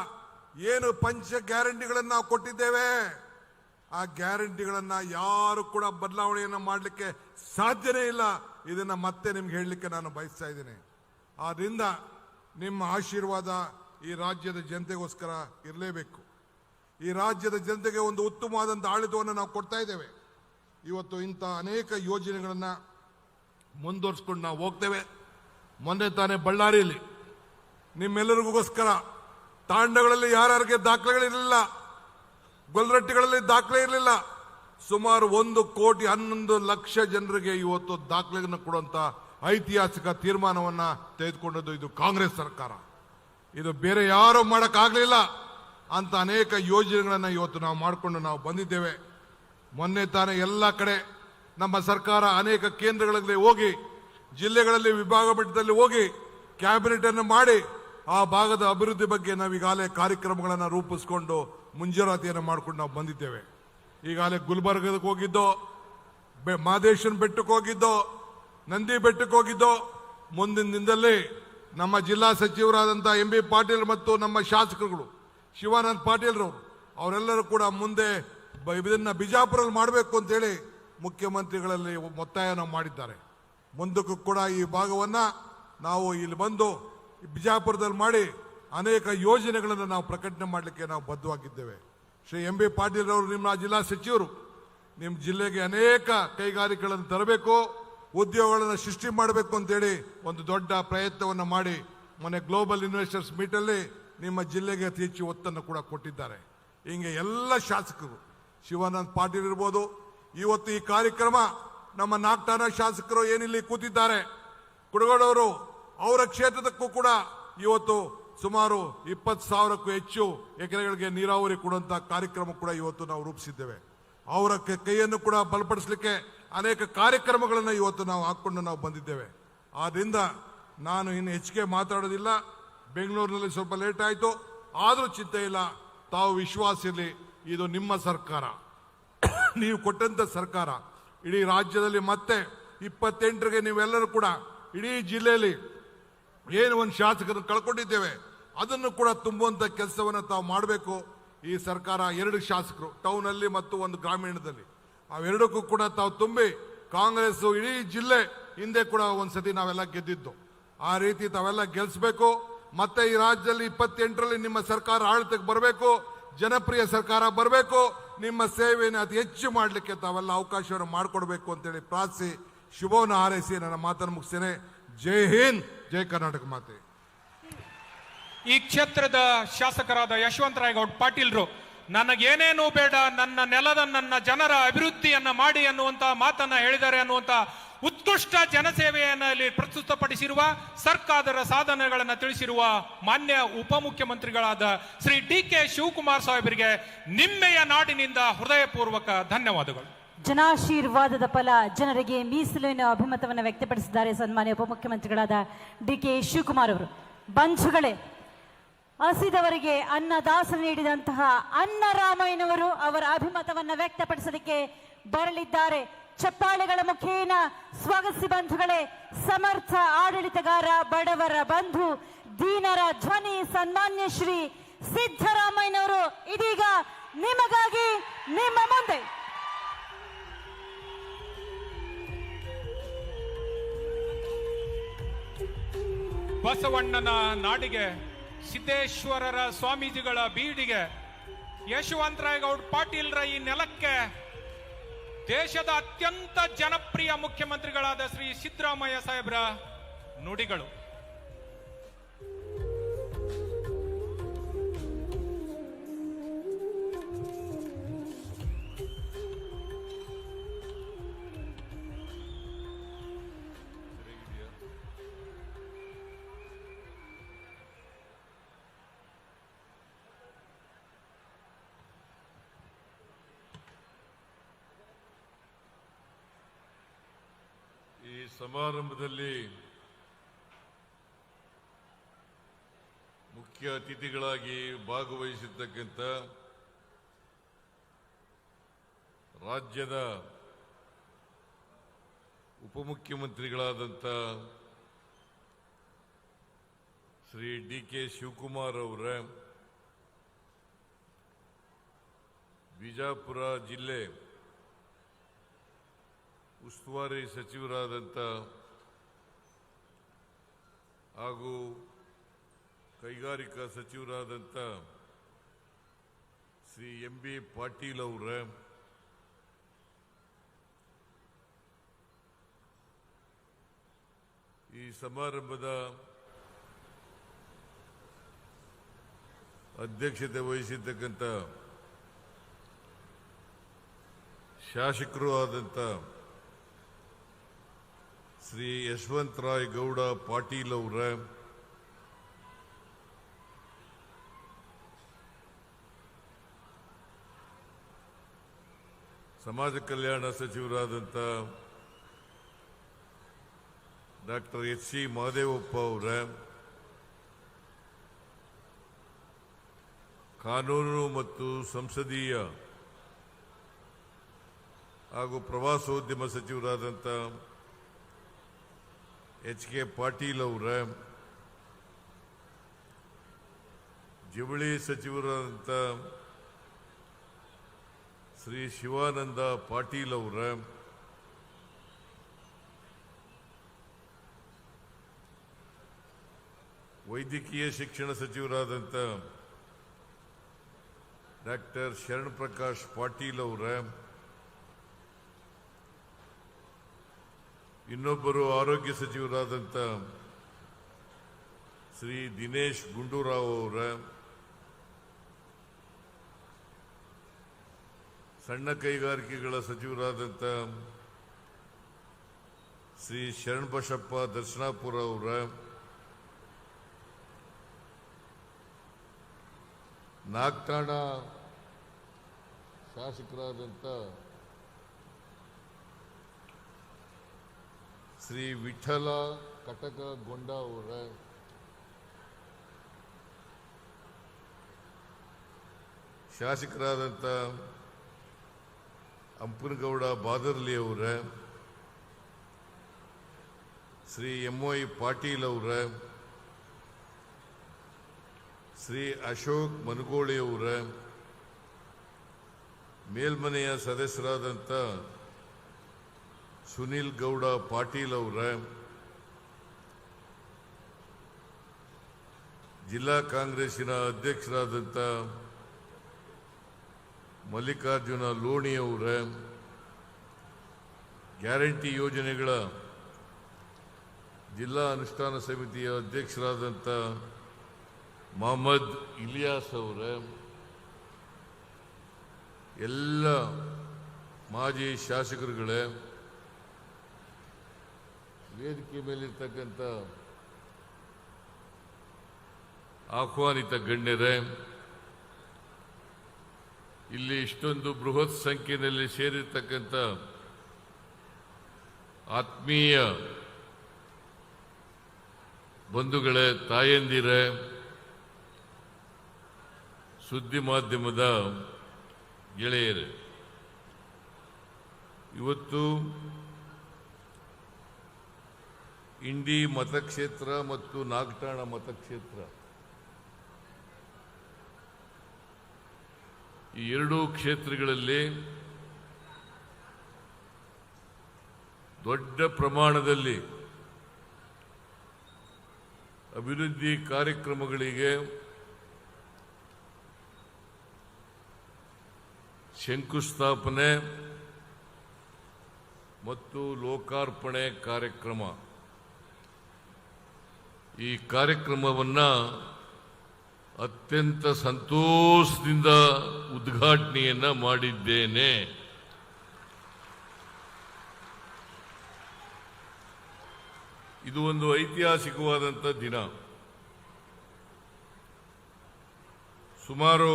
ಏನು ಪಂಚ ಗ್ಯಾರಂಟಿಗಳನ್ನು ನಾವು ಕೊಟ್ಟಿದ್ದೇವೆ, ಆ ಗ್ಯಾರಂಟಿಗಳನ್ನ ಯಾರು ಕೂಡ ಬದಲಾವಣೆಯನ್ನು ಮಾಡಲಿಕ್ಕೆ ಸಾಧ್ಯನೇ ಇಲ್ಲ. ಇದನ್ನ ಮತ್ತೆ ನಿಮ್ಗೆ ಹೇಳಲಿಕ್ಕೆ ನಾನು ಬಯಸ್ತಾ ಇದ್ದೀನಿ. ಆದ್ರಿಂದ ನಿಮ್ಮ ಆಶೀರ್ವಾದ ಈ ರಾಜ್ಯದ ಜನತೆಗೋಸ್ಕರ ಇರಲೇಬೇಕು. ಈ ರಾಜ್ಯದ ಜನತೆಗೆ ಒಂದು ಉತ್ತಮವಾದಂಥ ಆಡಳಿತವನ್ನು ನಾವು ಕೊಡ್ತಾ ಇದ್ದೇವೆ. ಇವತ್ತು ಇಂಥ ಅನೇಕ ಯೋಜನೆಗಳನ್ನು ಮುಂದುವರಿಸ್ಕೊಂಡು ನಾವು ಹೋಗ್ತೇವೆ. ಮೊನ್ನೆ ತಾನೇ ಬಳ್ಳಾರಿಯಲ್ಲಿ ನಿಮ್ಮೆಲ್ಲರಿಗೋಸ್ಕರ ತಾಂಡಗಳಲ್ಲಿ ಯಾರ್ಯಾರಿಗೆ ದಾಖಲೆಗಳಿರಲಿಲ್ಲ, ಗೊಲ್ರಟ್ಟಿಗಳಲ್ಲಿ ದಾಖಲೆ ಇರಲಿಲ್ಲ, ಸುಮಾರು 1,11,00,000 ಜನರಿಗೆ ಇವತ್ತು ದಾಖಲೆಗಳನ್ನು ಕೊಡುವಂತ ಐತಿಹಾಸಿಕ ತೀರ್ಮಾನವನ್ನ ತೆಗೆದುಕೊಂಡದ್ದು ಇದು ಕಾಂಗ್ರೆಸ್ ಸರ್ಕಾರ. ಇದು ಬೇರೆ ಯಾರು ಮಾಡೋಕ್ಕಾಗಲಿಲ್ಲ ಅಂತ ಅನೇಕ ಯೋಜನೆಗಳನ್ನು ಇವತ್ತು ನಾವು ಮಾಡಿಕೊಂಡು ನಾವು ಬಂದಿದ್ದೇವೆ. ಮೊನ್ನೆ ತಾನೇ ಎಲ್ಲ ಕಡೆ ನಮ್ಮ ಸರ್ಕಾರ ಅನೇಕ ಕೇಂದ್ರಗಳಲ್ಲಿ ಹೋಗಿ, ಜಿಲ್ಲೆಗಳಲ್ಲಿ ವಿಭಾಗ ಮಟ್ಟದಲ್ಲಿ ಹೋಗಿ ಕ್ಯಾಬಿನೆಟ್ ಅನ್ನು ಮಾಡಿ ಆ ಭಾಗದ ಅಭಿವೃದ್ಧಿ ಬಗ್ಗೆ ನಾವು ಈಗಾಗಲೇ ಕಾರ್ಯಕ್ರಮಗಳನ್ನು ರೂಪಿಸಿಕೊಂಡು ಮುಂಜಾಗ್ರತೆಯನ್ನು ಮಾಡಿಕೊಂಡು ನಾವು ಬಂದಿದ್ದೇವೆ. ಈಗಾಗಲೇ ಗುಲ್ಬರ್ಗಕ್ಕೆ ಹೋಗಿದ್ದೋ, ಮಹದೇಶ್ವರನ ಬೆಟ್ಟಕ್ಕೆ ಹೋಗಿದ್ದೋ, ನಂದಿ ಬೆಟ್ಟಕ್ಕೆ ಹೋಗಿದ್ದೋ. ಮುಂದಿನ ದಿನದಲ್ಲಿ ನಮ್ಮ ಜಿಲ್ಲಾ ಸಚಿವರಾದಂಥ MB ಪಾಟೀಲ್ ಮತ್ತು ನಮ್ಮ ಶಾಸಕರುಗಳು ಶಿವಾನಂದ ಪಾಟೀಲ್ರವರು ಅವರೆಲ್ಲರೂ ಕೂಡ ಮುಂದೆ ಇದನ್ನ ಬಿಜಾಪುರಲ್ಲಿ ಮಾಡಬೇಕು ಅಂತೇಳಿ ಮುಖ್ಯಮಂತ್ರಿಗಳಲ್ಲಿ ಒತ್ತಾಯನ ಮಾಡಿದ್ದಾರೆ. ಮುಂದಕ್ಕೂ ಕೂಡ ಈ ಭಾಗವನ್ನ ನಾವು ಇಲ್ಲಿ ಬಂದು ಬಿಜಾಪುರದಲ್ಲಿ ಮಾಡಿ ಅನೇಕ ಯೋಜನೆಗಳನ್ನು ನಾವು ಪ್ರಕಟಣೆ ಮಾಡಲಿಕ್ಕೆ ನಾವು ಬದ್ಧವಾಗಿದ್ದೇವೆ. ಶ್ರೀ MB ಪಾಟೀಲ್ ಅವರು ನಿಮ್ಮ ಜಿಲ್ಲಾ ಸಚಿವರು, ನಿಮ್ಮ ಜಿಲ್ಲೆಗೆ ಅನೇಕ ಕೈಗಾರಿಕೆಗಳನ್ನು ತರಬೇಕು, ಉದ್ಯೋಗಗಳನ್ನು ಸೃಷ್ಟಿ ಮಾಡಬೇಕು ಅಂತೇಳಿ ಒಂದು ದೊಡ್ಡ ಪ್ರಯತ್ನವನ್ನು ಮಾಡಿ ಮೊನ್ನೆ ಗ್ಲೋಬಲ್ ಇನ್ವೆಸ್ಟರ್ಸ್ ಮೀಟಲ್ಲಿ ನಿಮ್ಮ ಜಿಲ್ಲೆಗೆ ಅತಿ ಹೆಚ್ಚು ಒತ್ತನ್ನು ಕೂಡ ಕೊಟ್ಟಿದ್ದಾರೆ. ಹಿಂಗೆ ಎಲ್ಲ ಶಾಸಕರು, ಶಿವಾನಂದ ಪಾಟೀಲ್ ಇರ್ಬೋದು, ಇವತ್ತು ಈ ಕಾರ್ಯಕ್ರಮ ನಮ್ಮ ನಾಗ್ಠಾಣ ಶಾಸಕರು ಏನಿಲ್ಲಿ ಕೂತಿದ್ದಾರೆ, ಕುಡಗೋಡವರು, ಅವರ ಕ್ಷೇತ್ರದಕ್ಕೂ ಕೂಡ ಇವತ್ತು ಸುಮಾರು 20,000ಕ್ಕೂ ಹೆಚ್ಚು ಎಕರೆಗಳಿಗೆ ನೀರಾವರಿ ಕೊಡುವಂತಹ ಕಾರ್ಯಕ್ರಮ ಕೂಡ ಇವತ್ತು ನಾವು ರೂಪಿಸಿದ್ದೇವೆ. ಅವರ ಕೈಯನ್ನು ಕೂಡ ಬಲಪಡಿಸಲಿಕ್ಕೆ ಅನೇಕ ಕಾರ್ಯಕ್ರಮಗಳನ್ನು ಇವತ್ತು ನಾವು ಹಾಕೊಂಡು ನಾವು ಬಂದಿದ್ದೇವೆ. ಆದ್ರಿಂದ ನಾನು ಇನ್ನು ಹೆಚ್ಚಿಗೆ ಮಾತಾಡೋದಿಲ್ಲ. ಬೆಂಗಳೂರಿನಲ್ಲಿ ಸ್ವಲ್ಪ ಲೇಟ್ ಆಯಿತು, ಆದರೂ ಚಿಂತೆ ಇಲ್ಲ, ತಾವು ವಿಶ್ವಾಸ ಇರಲಿ, ಇದು ನಿಮ್ಮ ಸರ್ಕಾರ, ನೀವು ಕೊಟ್ಟಂತ ಸರ್ಕಾರ. ಇಡೀ ರಾಜ್ಯದಲ್ಲಿ ಮತ್ತೆ 28ರಿಗೆ ನೀವೆಲ್ಲರೂ ಕೂಡ ಇಡೀ ಜಿಲ್ಲೆಯಲ್ಲಿ ಏನು ಒಂದು ಶಾಸಕರನ್ನು ಕಳ್ಕೊಂಡಿದ್ದೇವೆ ಅದನ್ನು ಕೂಡ ತುಂಬುವಂತ ಕೆಲಸವನ್ನು ತಾವು ಮಾಡಬೇಕು. ಈ ಸರ್ಕಾರ 2 ಶಾಸಕರು ಟೌನ್ ಅಲ್ಲಿ ಮತ್ತು ಒಂದು ಗ್ರಾಮೀಣದಲ್ಲಿ, ಅವೆರಡಕ್ಕೂ ಕೂಡ ತಾವು ತುಂಬಿ, ಕಾಂಗ್ರೆಸ್ ಇಡೀ ಜಿಲ್ಲೆ ಹಿಂದೆ ಕೂಡ ಒಂದ್ಸತಿ ನಾವೆಲ್ಲ ಗೆದ್ದಿದ್ದು, ಆ ರೀತಿ ತಾವೆಲ್ಲ ಗೆಲ್ಲಿಸಬೇಕು. ಮತ್ತೆ ಈ ರಾಜ್ಯದಲ್ಲಿ 28ರಲ್ಲಿ ನಿಮ್ಮ ಸರ್ಕಾರ ಆಡಳಿತಕ್ಕೆ ಬರಬೇಕು, ಜನಪ್ರಿಯ ಸರ್ಕಾರ ಬರಬೇಕು, ನಿಮ್ಮ ಸೇವೆಯನ್ನು ಅತಿ ಹೆಚ್ಚು ಮಾಡಲಿಕ್ಕೆ ತಾವೆಲ್ಲ ಅವಕಾಶವನ್ನು ಮಾಡಿಕೊಡ್ಬೇಕು ಅಂತೇಳಿ ಪ್ರಾರ್ಥಿಸಿ ಶುಭವನ್ನು ಹಾರೈಸಿ ನನ್ನ ಮಾತನ್ನು ಮುಗಿಸ್ತೇನೆ. ಜೈ ಹಿಂದ್, ಜೈ ಕರ್ನಾಟಕ ಮಾತೆ. ಈ ಕ್ಷೇತ್ರದ ಶಾಸಕರಾದ ಯಶವಂತರಾಯಗೌಡ ಪಾಟೀಲ್ರು ನನಗೇನೇನೂ ಬೇಡ, ನನ್ನ ನೆಲದ ನನ್ನ ಜನರ ಅಭಿವೃದ್ಧಿಯನ್ನ ಮಾಡಿ ಅನ್ನುವಂತ ಮಾತನ್ನ ಹೇಳಿದ್ದಾರೆ ಅನ್ನುವಂತ ಉತ್ಕೃಷ್ಟ ಜನಸೇವೆಯನ್ನು ಇಲ್ಲಿ ಪ್ರಸ್ತುತಪಡಿಸಿರುವ, ಸರ್ಕಾರದ ಸಾಧನೆಗಳನ್ನು ತಿಳಿಸಿರುವ ಮಾನ್ಯ ಉಪಮುಖ್ಯಮಂತ್ರಿಗಳಾದ ಶ್ರೀ DK ಶಿವಕುಮಾರ್ ಸಾಹೇಬರಿಗೆ ನಿಮ್ಮೆಯ ನಾಡಿನಿಂದ ಹೃದಯಪೂರ್ವಕ ಧನ್ಯವಾದಗಳು. ಜನಾಶೀರ್ವಾದದ ಫಲ ಜನರಿಗೆ ಮೀಸಲು ಎನ್ನುವ ಅಭಿಮತವನ್ನು ವ್ಯಕ್ತಪಡಿಸಿದ್ದಾರೆ ಸನ್ಮಾನ್ಯ ಉಪಮುಖ್ಯಮಂತ್ರಿಗಳಾದ DK ಶಿವಕುಮಾರ್ ಅವರು. ಬಂಧುಗಳೇ, ಹಸಿದವರಿಗೆ ಅನ್ನದಾಸನ ನೀಡಿದಂತಹ ಅನ್ನರಾಮಯ್ಯನವರು ಅವರ ಅಭಿಮತವನ್ನು ವ್ಯಕ್ತಪಡಿಸಲಿಕ್ಕೆ ಬರಲಿದ್ದಾರೆ. ಚಪ್ಪಾಳೆಗಳ ಮುಖೇನ ಸ್ವಾಗತಿಸಿ ಬಂಧುಗಳೇ. ಸಮರ್ಥ ಆಡಳಿತಗಾರ, ಬಡವರ ಬಂಧು, ದೀನರ ಧ್ವನಿ ಸನ್ಮಾನ್ಯ ಶ್ರೀ ಸಿದ್ದರಾಮಯ್ಯನವರು ಇದೀಗ ನಿಮಗಾಗಿ ನಿಮ್ಮ ಮುಂದೆ. ಬಸವಣ್ಣನ ನಾಡಿಗೆ, ಸಿದ್ದೇಶ್ವರರ ಸ್ವಾಮೀಜಿಗಳ ಬೀಡಿಗೆ, ಯಶವಂತರಾಯಗೌಡ ಪಾಟೀಲ್ರ ಈ ನೆಲಕ್ಕೆ ದೇಶದ ಅತ್ಯಂತ ಜನಪ್ರಿಯ ಮುಖ್ಯಮಂತ್ರಿಗಳಾದ ಶ್ರೀ ಸಿದ್ದರಾಮಯ್ಯ ಸಾಹೇಬ್ರ ನುಡಿಗಳು. ಈ ಸಮಾರಂಭದಲ್ಲಿ ಮುಖ್ಯ ಅತಿಥಿಗಳಾಗಿ ಭಾಗವಹಿಸಿರ್ತಕ್ಕಂಥ ರಾಜ್ಯದ ಉಪಮುಖ್ಯಮಂತ್ರಿಗಳಾದಂಥ ಶ್ರೀ DK ಶಿವಕುಮಾರ್ ಅವರ, ಬಿಜಾಪುರ ಜಿಲ್ಲೆ ಉಸ್ತುವಾರಿ ಸಚಿವರಾದಂಥ ಹಾಗೂ ಕೈಗಾರಿಕಾ ಸಚಿವರಾದಂಥ ಶ್ರೀ ಎಂ.ಬಿ. ಪಾಟೀಲ್ ಅವರ ಈ ಸಮಾರಂಭದ ಅಧ್ಯಕ್ಷತೆ ವಹಿಸಿರ್ತಕ್ಕಂಥ ಶಾಸಕರು ಆದಂಥ ಶ್ರೀ ಯಶವಂತರಾಯ್ ಗೌಡ ಪಾಟೀಲ್ ಅವರ ಸಮಾಜ ಕಲ್ಯಾಣ ಸಚಿವರಾದಂಥ ಡಾಕ್ಟರ್ ಎಚ್.ಸಿ. ಮಹದೇವಪ್ಪ ಅವರ ಕಾನೂನು ಮತ್ತು ಸಂಸದೀಯ ಹಾಗೂ ಪ್ರವಾಸೋದ್ಯಮ ಸಚಿವರಾದಂಥ ಎಚ್.ಕೆ. ಪಾಟೀಲ್ ಅವರ ಜವಳಿ ಸಚಿವರಾದಂಥ ಶ್ರೀ ಶಿವಾನಂದ ಪಾಟೀಲ್ ಅವರ ವೈದ್ಯಕೀಯ ಶಿಕ್ಷಣ ಸಚಿವರಾದಂಥ ಡಾಕ್ಟರ್ ಶರಣ್ ಪ್ರಕಾಶ್ ಪಾಟೀಲ್ ಅವರ ಇನ್ನೊಬ್ಬರು ಆರೋಗ್ಯ ಸಚಿವರಾದಂಥ ಶ್ರೀ ದಿನೇಶ್ ಗುಂಡೂರಾವ್ ಅವರ ಸಣ್ಣ ಕೈಗಾರಿಕೆಗಳ ಸಚಿವರಾದಂಥ ಶ್ರೀ ಶರಣಬಸಪ್ಪ ದರ್ಶನಾಪುರ ಅವರ ನಾಗ್ತಾಣ ಶಾಸಕರಾದಂಥ ಶ್ರೀ ವಿಠಲ ಕಟಕಗೊಂಡ ಅವರ ಶಾಸಕರಾದಂಥ ಅಂಪನಗೌಡ ಬಾದರ್ಲಿ ಅವರ ಶ್ರೀ ಎಂ.ವೈ. ಪಾಟೀಲ್ ಅವರ ಶ್ರೀ ಅಶೋಕ್ ಮನಗೋಳಿ ಅವರ ಮೇಲ್ಮನೆಯ ಸದಸ್ಯರಾದಂಥ ಸುನಿಲ್ ಗೌಡ ಪಾಟೀಲ್ ಅವರ ಜಿಲ್ಲಾ ಕಾಂಗ್ರೆಸ್ಸಿನ ಅಧ್ಯಕ್ಷರಾದಂಥ ಮಲ್ಲಿಕಾರ್ಜುನ ಲೋಣಿ ಅವರ ಗ್ಯಾರಂಟಿ ಯೋಜನೆಗಳ ಜಿಲ್ಲಾ ಅನುಷ್ಠಾನ ಸಮಿತಿಯ ಅಧ್ಯಕ್ಷರಾದಂಥ ಮೊಹಮ್ಮದ್ ಇಲಿಯಾಸ್ ಅವರ ಎಲ್ಲ ಮಾಜಿ ಶಾಸಕರುಗಳೇ, ವೇದಿಕೆ ಮೇಲಿರ್ತಕ್ಕಂಥ ಆಹ್ವಾನಿತ ಗಣ್ಯರೇ, ಇಲ್ಲಿ ಇಷ್ಟೊಂದು ಬೃಹತ್ ಸಂಖ್ಯೆಯಲ್ಲಿ ಸೇರಿರ್ತಕ್ಕಂಥ ಆತ್ಮೀಯ ಬಂಧುಗಳೇ, ತಾಯಂದಿರೇ, ಸುದ್ದಿ ಮಾಧ್ಯಮದ ಗೆಳೆಯರೇ, ಇವತ್ತು ಇಂಡಿ ಮತಕ್ಷೇತ್ರ ಮತ್ತು ನಾಗಠಾಣ ಮತಕ್ಷೇತ್ರ ಈ ಎರಡೂ ಕ್ಷೇತ್ರಗಳಲ್ಲಿ ದೊಡ್ಡ ಪ್ರಮಾಣದಲ್ಲಿ ಅಭಿವೃದ್ಧಿ ಕಾರ್ಯಕ್ರಮಗಳಿಗೆ ಶಂಕುಸ್ಥಾಪನೆ ಮತ್ತು ಲೋಕಾರ್ಪಣೆ ಕಾರ್ಯಕ್ರಮ. ಈ ಕಾರ್ಯಕ್ರಮವನ್ನು ಅತ್ಯಂತ ಸಂತೋಷದಿಂದ ಉದ್ಘಾಟನೆಯನ್ನ ಮಾಡಿದ್ದೇನೆ. ಇದು ಒಂದು ಐತಿಹಾಸಿಕವಾದಂಥ ದಿನ. ಸುಮಾರು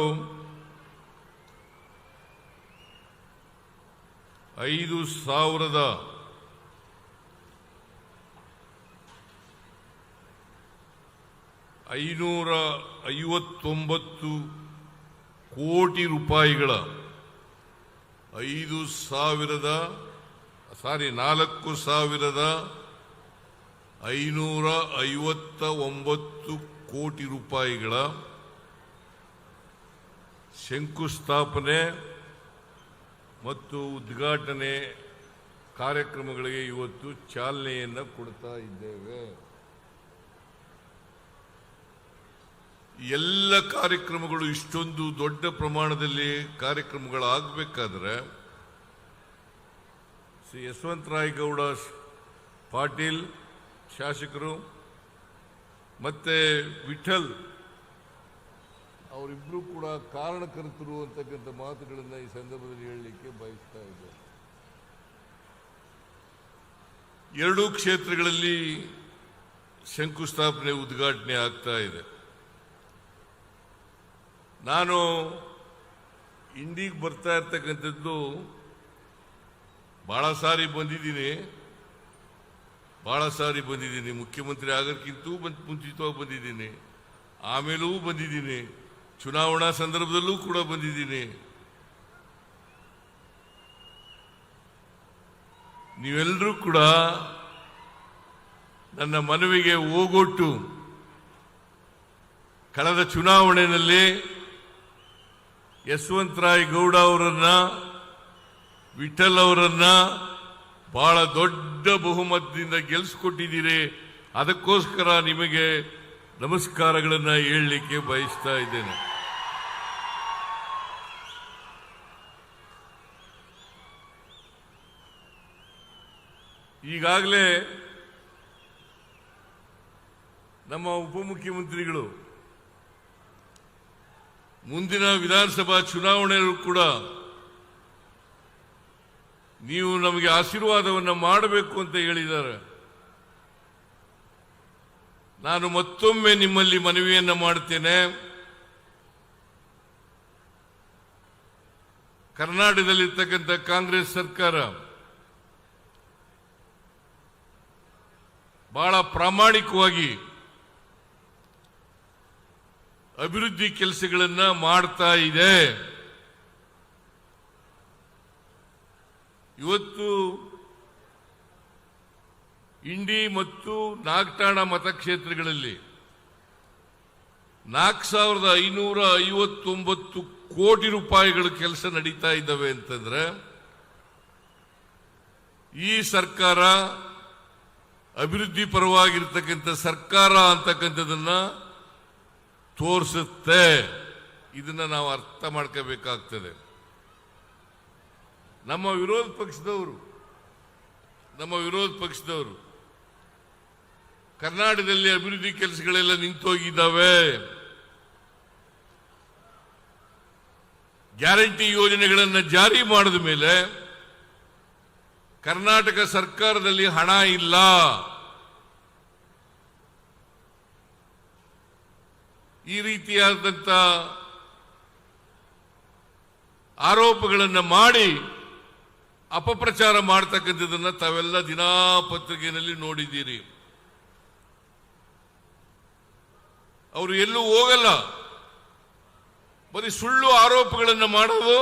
5,559 ಕೋಟಿ ರೂಪಾಯಿಗಳ 4,559 ಕೋಟಿ ರೂಪಾಯಿಗಳ ಶಂಕುಸ್ಥಾಪನೆ ಮತ್ತು ಉದ್ಘಾಟನೆ ಕಾರ್ಯಕ್ರಮಗಳಿಗೆ ಇವತ್ತು ಚಾಲನೆಯನ್ನು ಕೊಡ್ತಾ ಇದ್ದೇವೆ. ಎಲ್ಲ ಕಾರ್ಯಕ್ರಮಗಳು ಇಷ್ಟೊಂದು ದೊಡ್ಡ ಪ್ರಮಾಣದಲ್ಲಿ ಕಾರ್ಯಕ್ರಮಗಳಾಗಬೇಕಾದ್ರೆ ಶ್ರೀ ಯಶವಂತರಾಯಗೌಡ ಪಾಟೀಲ್ ಶಾಸಕರು ಮತ್ತೆ ವಿಠಲ್ ಅವರಿಬ್ಬರು ಕೂಡ ಕಾರಣಕರ್ತರು ಅಂತಕ್ಕಂಥ ಮಾತುಗಳನ್ನು ಈ ಸಂದರ್ಭದಲ್ಲಿ ಹೇಳಲಿಕ್ಕೆ ಬಯಸ್ತಾ ಇದ್ದಾರೆ. ಎರಡೂ ಕ್ಷೇತ್ರಗಳಲ್ಲಿ ಶಂಕುಸ್ಥಾಪನೆ ಉದ್ಘಾಟನೆ ಆಗ್ತಾ ಇದೆ. ನಾನು ಇಂಡಿಗೆ ಬರ್ತಾ ಇರ್ತಕ್ಕಂಥದ್ದು ಬಹಳ ಸಾರಿ ಬಂದಿದ್ದೀನಿ. ಮುಖ್ಯಮಂತ್ರಿ ಆಗೋಕ್ಕಿಂತೂ ಮುಂಚಿತವಾಗಿ ಬಂದಿದ್ದೀನಿ, ಆಮೇಲೂ ಬಂದಿದ್ದೀನಿ, ಚುನಾವಣಾ ಸಂದರ್ಭದಲ್ಲೂ ಕೂಡ ಬಂದಿದ್ದೀನಿ. ನೀವೆಲ್ಲರೂ ಕೂಡ ನನ್ನ ಮನವಿಗೆ ಓಗೊಟ್ಟು ಕಳೆದ ಚುನಾವಣೆಯಲ್ಲಿ ಯಶವಂತರಾಯಗೌಡ ಅವರನ್ನ, ವಿಠಲ್ ಅವರನ್ನ ಬಹಳ ದೊಡ್ಡ ಬಹುಮತದಿಂದ ಗೆಲ್ಲಿಸಿಕೊಟ್ಟಿದ್ದೀರಿ. ಅದಕ್ಕೋಸ್ಕರ ನಿಮಗೆ ನಮಸ್ಕಾರಗಳನ್ನು ಹೇಳಲಿಕ್ಕೆ ಬಯಸ್ತಾ ಇದ್ದೇನೆ. ಈಗಾಗಲೇ ನಮ್ಮ ಉಪಮುಖ್ಯಮಂತ್ರಿಗಳು ಮುಂದಿನ ವಿಧಾನಸಭಾ ಚುನಾವಣೆಯಲ್ಲೂ ಕೂಡ ನೀವು ನಮಗೆ ಆಶೀರ್ವಾದವನ್ನು ಮಾಡಬೇಕು ಅಂತ ಹೇಳಿದ್ದಾರೆ. ನಾನು ಮತ್ತೊಮ್ಮೆ ನಿಮ್ಮಲ್ಲಿ ಮನವಿಯನ್ನ ಮಾಡುತ್ತೇನೆ. ಕರ್ನಾಟಕದಲ್ಲಿರ್ತಕ್ಕಂಥ ಕಾಂಗ್ರೆಸ್ ಸರ್ಕಾರ ಬಹಳ ಪ್ರಾಮಾಣಿಕವಾಗಿ ಅಭಿವೃದ್ಧಿ ಕೆಲಸಗಳನ್ನ ಮಾಡ್ತಾ ಇದೆ. ಇವತ್ತು ಇಂಡಿ ಮತ್ತು ನಾಗಠಾಣ ಮತಕ್ಷೇತ್ರಗಳಲ್ಲಿ 4,559 ಕೋಟಿ ರೂಪಾಯಿಗಳ ಕೆಲಸ ನಡೀತಾ ಇದ್ದಾವೆ ಅಂತಂದ್ರೆ ಈ ಸರ್ಕಾರ ಅಭಿವೃದ್ಧಿ ಪರವಾಗಿರ್ತಕ್ಕಂಥ ಸರ್ಕಾರ ಅಂತಕ್ಕಂಥದನ್ನ ತೋರಿಸುತ್ತೆ. ಇದನ್ನ ನಾವು ಅರ್ಥ ಮಾಡ್ಕೋಬೇಕಾಗ್ತದೆ. ನಮ್ಮ ವಿರೋಧ ಪಕ್ಷದವರು ಕರ್ನಾಟಕದಲ್ಲಿ ಅಭಿವೃದ್ಧಿ ಕೆಲಸಗಳೆಲ್ಲ ನಿಂತೋಗಿದ್ದಾವೆ. ಗ್ಯಾರಂಟಿ ಯೋಜನೆಗಳನ್ನು ಜಾರಿ ಮಾಡಿದ ಮೇಲೆ ಕರ್ನಾಟಕ ಸರ್ಕಾರದಲ್ಲಿ ಹಣ ಇಲ್ಲ, ಈ ರೀತಿಯಾದಂಥ ಆರೋಪಗಳನ್ನು ಮಾಡಿ ಅಪಪ್ರಚಾರ ಮಾಡ್ತಕ್ಕಂಥದ್ದನ್ನ ತಾವೆಲ್ಲ ದಿನಪತ್ರಿಕೆಯಲ್ಲಿ ನೋಡಿದ್ದೀರಿ. ಅವರು ಎಲ್ಲೂ ಹೋಗಲ್ಲ, ಬರೀ ಸುಳ್ಳು ಆರೋಪಗಳನ್ನು ಮಾಡೋದು,